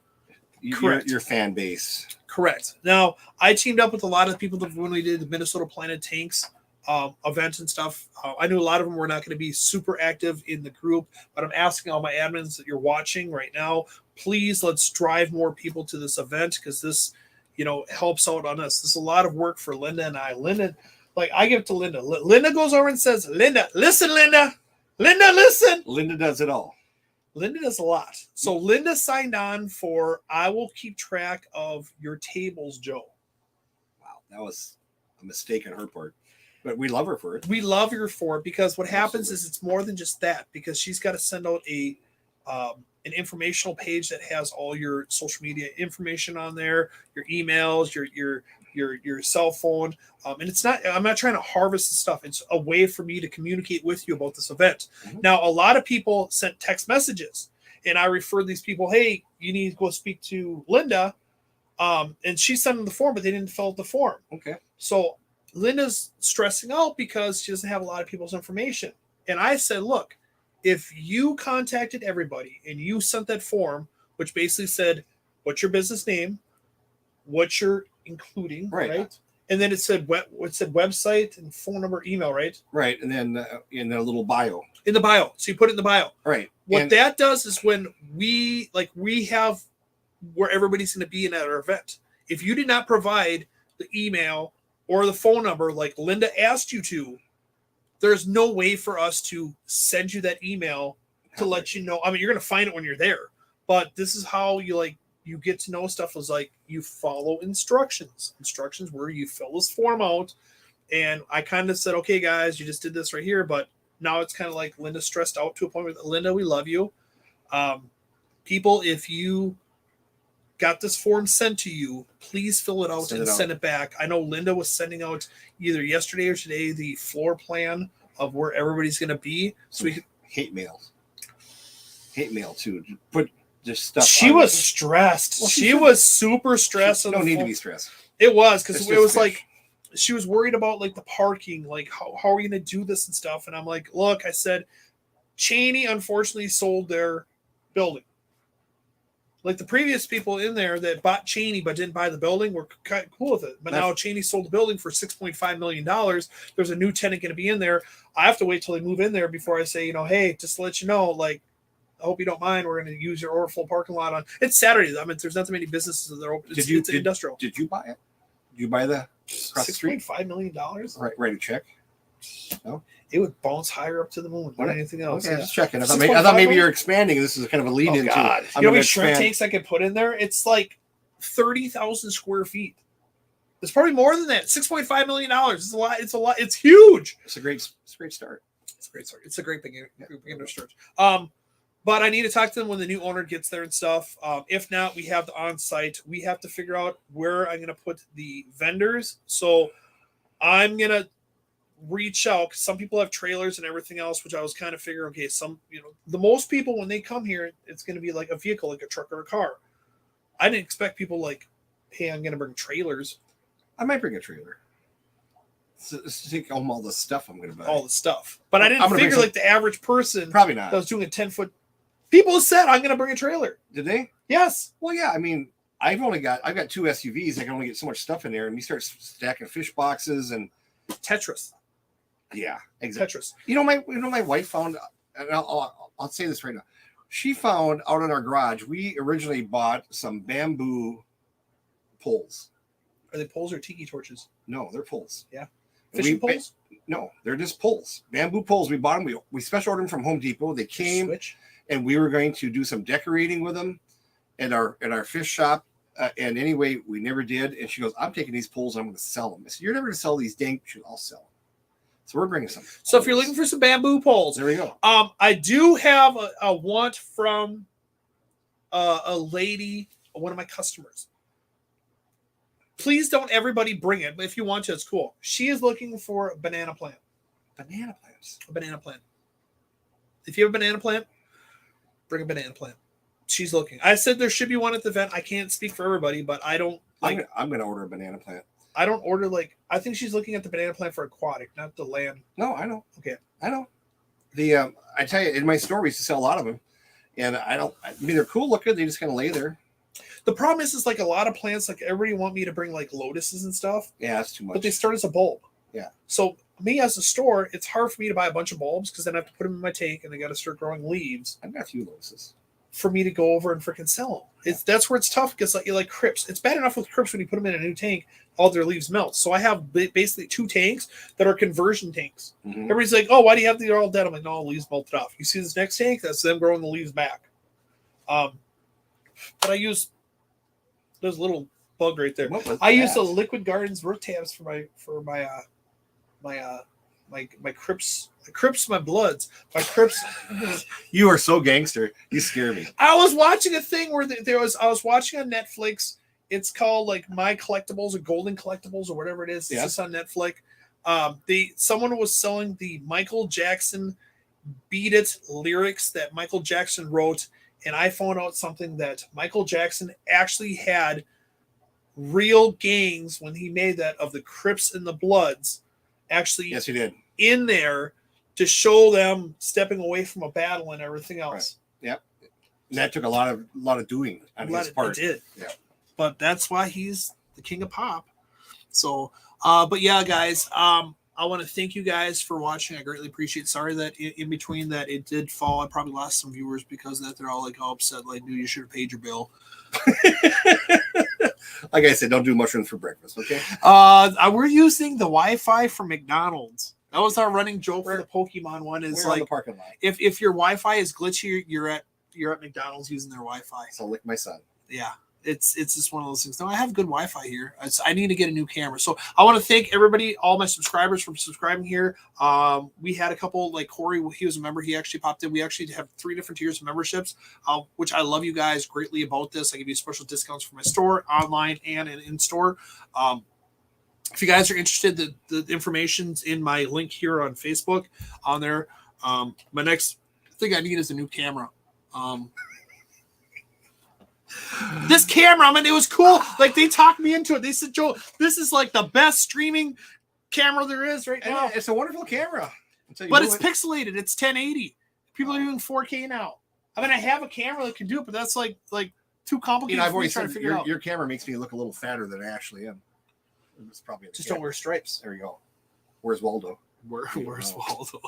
your fan base. Correct. Now, I teamed up with a lot of people when we did the Minnesota Planet Tanks event and stuff. I knew a lot of them were not going to be super active in the group, but I'm asking all my admins that you're watching right now, please let's drive more people to this event because this, helps out on us. This is a lot of work for Linda and I. Linda, I give it to Linda. Linda goes over and says, Linda, listen, Linda. Linda, listen. Linda does it all. Linda does a lot. So Linda signed on for I will keep track of your tables, Joe. Wow, that was a mistake on her part. But we love her for it. We love her for it because what happens is it's more than just that because she's got to send out an informational page that has all your social media information on there, your emails, your cell phone. And I'm not trying to harvest the stuff. It's a way for me to communicate with you about this event. Mm-hmm. Now, a lot of people sent text messages and I referred these people, hey, you need to go speak to Linda. And she sent them the form, but they didn't fill out the form. Okay. So Linda's stressing out because she doesn't have a lot of people's information. And I said, look, if you contacted everybody and you sent that form, which basically said, what's your business name, what you're including, right? And then it said website and phone number, email, right? Right. And then in a little bio. In the bio. So you put it in the bio. Right. What that does is when we have where everybody's going to be in at our event. If you did not provide the email or the phone number like Linda asked you to, there's no way for us to send you that email to let you know. I mean, you're going to find it when you're there, but this is how you get to know stuff is you follow instructions where you fill this form out. And I kind of said, okay, guys, you just did this right here. But now it's kind of like Linda stressed out to a point where Linda, we love you. People, if you got this form sent to you, please fill it out send it back. I know Linda was sending out either yesterday or today the floor plan of where everybody's going to be. So we hate mail too. Put just stuff. She was stressed. Well, she was super stressed. You don't need to be stressed. It was because it was she was worried about the parking, how are we going to do this and stuff. And I'm like, look, I said, Cheney unfortunately sold their building. The previous people in there that bought Cheney but didn't buy the building were kind of cool with it. But now Cheney sold the building for $6.5 million. There's a new tenant going to be in there. I have to wait till they move in there before I say, hey, just to let you know, I hope you don't mind. We're going to use your overflow parking lot on. It's Saturday. I mean, there's not that many businesses that are open. It's industrial. Did you buy it? Did you buy the $6.5 million? Right, write a check. No, it would bounce higher up to the moon than anything else. Okay, just checking. I thought maybe you're expanding. This is kind of a lead into. God. You know how many shrimp tanks I could put in there? It's 30,000 square feet. It's probably more than that. $6.5 million. It's a lot. It's a lot. It's huge. It's a great start. It's a great start. It's a great beginner start. But I need to talk to them when the new owner gets there and stuff. If not, we have the on-site. We have to figure out where I'm going to put the vendors. So I'm going to reach out, 'cause some people have trailers and everything else, which I was kind of figuring, okay, the most people when they come here, it's going to be like a vehicle, like a truck or a car. I didn't expect people like, hey, I'm going to bring trailers. I might bring a trailer. So, to take home all the stuff I'm going to buy. All the stuff. But I didn't figure like the average person probably not that was doing a 10-foot. People said, I'm going to bring a trailer. Did they? Yes. Well, yeah. I mean, I've got 2 SUVs. I can only get so much stuff in there, and you start stacking fish boxes and Tetris. Yeah, exactly. Tetris. My wife found, and I'll say this right now. She found out in our garage. We originally bought some bamboo poles. Are they poles or tiki torches? No, they're poles. Yeah. Fishing poles? No, they're just poles. Bamboo poles. We bought them. We special ordered them from Home Depot. They came, and we were going to do some decorating with them at our fish shop. And anyway, we never did. And she goes, "I'm taking these poles. And I'm going to sell them." I said, "You're never going to sell these dang." She goes, "I'll sell them." So we're bringing some. So if you're looking for some bamboo poles, there we go. I do have a want from a lady, one of my customers. Please don't everybody bring it, but if you want to, it's cool. She is looking for a banana plant. Banana plants. A banana plant. If you have a banana plant, bring a banana plant. She's looking. I said there should be one at the event. I can't speak for everybody, but I don't like. I'm going to order a banana plant. I don't order like. I think she's looking at the banana plant for aquatic, not the land. No, I know. Okay, I know. I tell you, in my store we used to sell a lot of them, and I mean, they're cool looking. They just kind of lay there. The problem is like a lot of plants. Like everybody want me to bring like lotuses and stuff. Yeah, that's too much. But they start as a bulb. Yeah. So me as a store, it's hard for me to buy a bunch of bulbs because then I have to put them in my tank and they got to start growing leaves. I've got a few lotuses. For me to go over and freaking sell them. That's where it's tough because like crips. It's bad enough with crips when you put them in a new tank, all their leaves melt. So I have basically 2 tanks that are conversion tanks. Mm-hmm. Everybody's like, "Oh, why do you have these all dead?" I'm like, "No, leaves melted off." You see this next tank? That's them growing the leaves back. But I use those little bug right there. I use the Liquid Gardens root tabs for my crips. The crips, my bloods, my crips. You are so gangster. You scare me. I was watching a thing where I was watching on Netflix. It's called like My Collectibles or Golden Collectibles or whatever it is. It's just on Netflix. Someone was selling the Michael Jackson Beat It lyrics that Michael Jackson wrote, and I found out something that Michael Jackson actually had real gangs when he made that of the Crips and the Bloods. Actually, yes, he did. In there to show them stepping away from a battle and everything else. Right. Yep. And that took a lot of doing on his part. It did. Yeah. But that's why he's the king of pop. So, but yeah, guys, I want to thank you guys for watching. I greatly appreciate it. Sorry that in between that it did fall. I probably lost some viewers because of that. They're all like all upset. Like, dude, you should have paid your bill. Like I said, don't do mushrooms for breakfast, okay? We're using the Wi-Fi from McDonald's. That was our running joke for the Pokemon one. Is like the parking lot. If your Wi-Fi is glitchy, you're at McDonald's using their Wi-Fi. So lick my son. Yeah. It's just one of those things. No, I have good Wi-Fi here. I need to get a new camera. So I want to thank everybody, all my subscribers for subscribing here. We had a couple, like Corey, he was a member. He actually popped in. We actually have 3 different tiers of memberships, which I love you guys greatly about this. I give you special discounts for my store, online and in store. If you guys are interested, the information's in my link here on Facebook on there. My next thing I need is a new camera. This camera, I mean, it was cool. Like, they talked me into it. They said, "Joe, this is like the best streaming camera there is right now." And it's a wonderful camera. But it's pixelated. It's 1080. People are doing 4K now. I mean, I have a camera that can do it, but that's like too complicated. I've always said your camera makes me look a little fatter than I actually am. It's probably just don't wear stripes. There you go. Where's Waldo? Where's Waldo?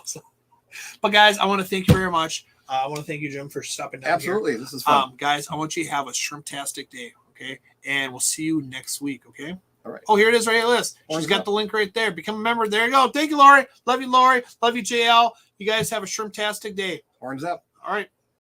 But guys, I want to thank you very much. I want to thank you, Jim, for stopping down. Absolutely. This is fun. Guys, I want you to have a shrimptastic day, okay? And we'll see you next week, okay? All right. Oh, here it is right here, Liz. She's got the link right there. Become a member. There you go. Thank you, Lori. Love you, Lori. Love you, JL. You guys have a shrimptastic day. Horns up. All right.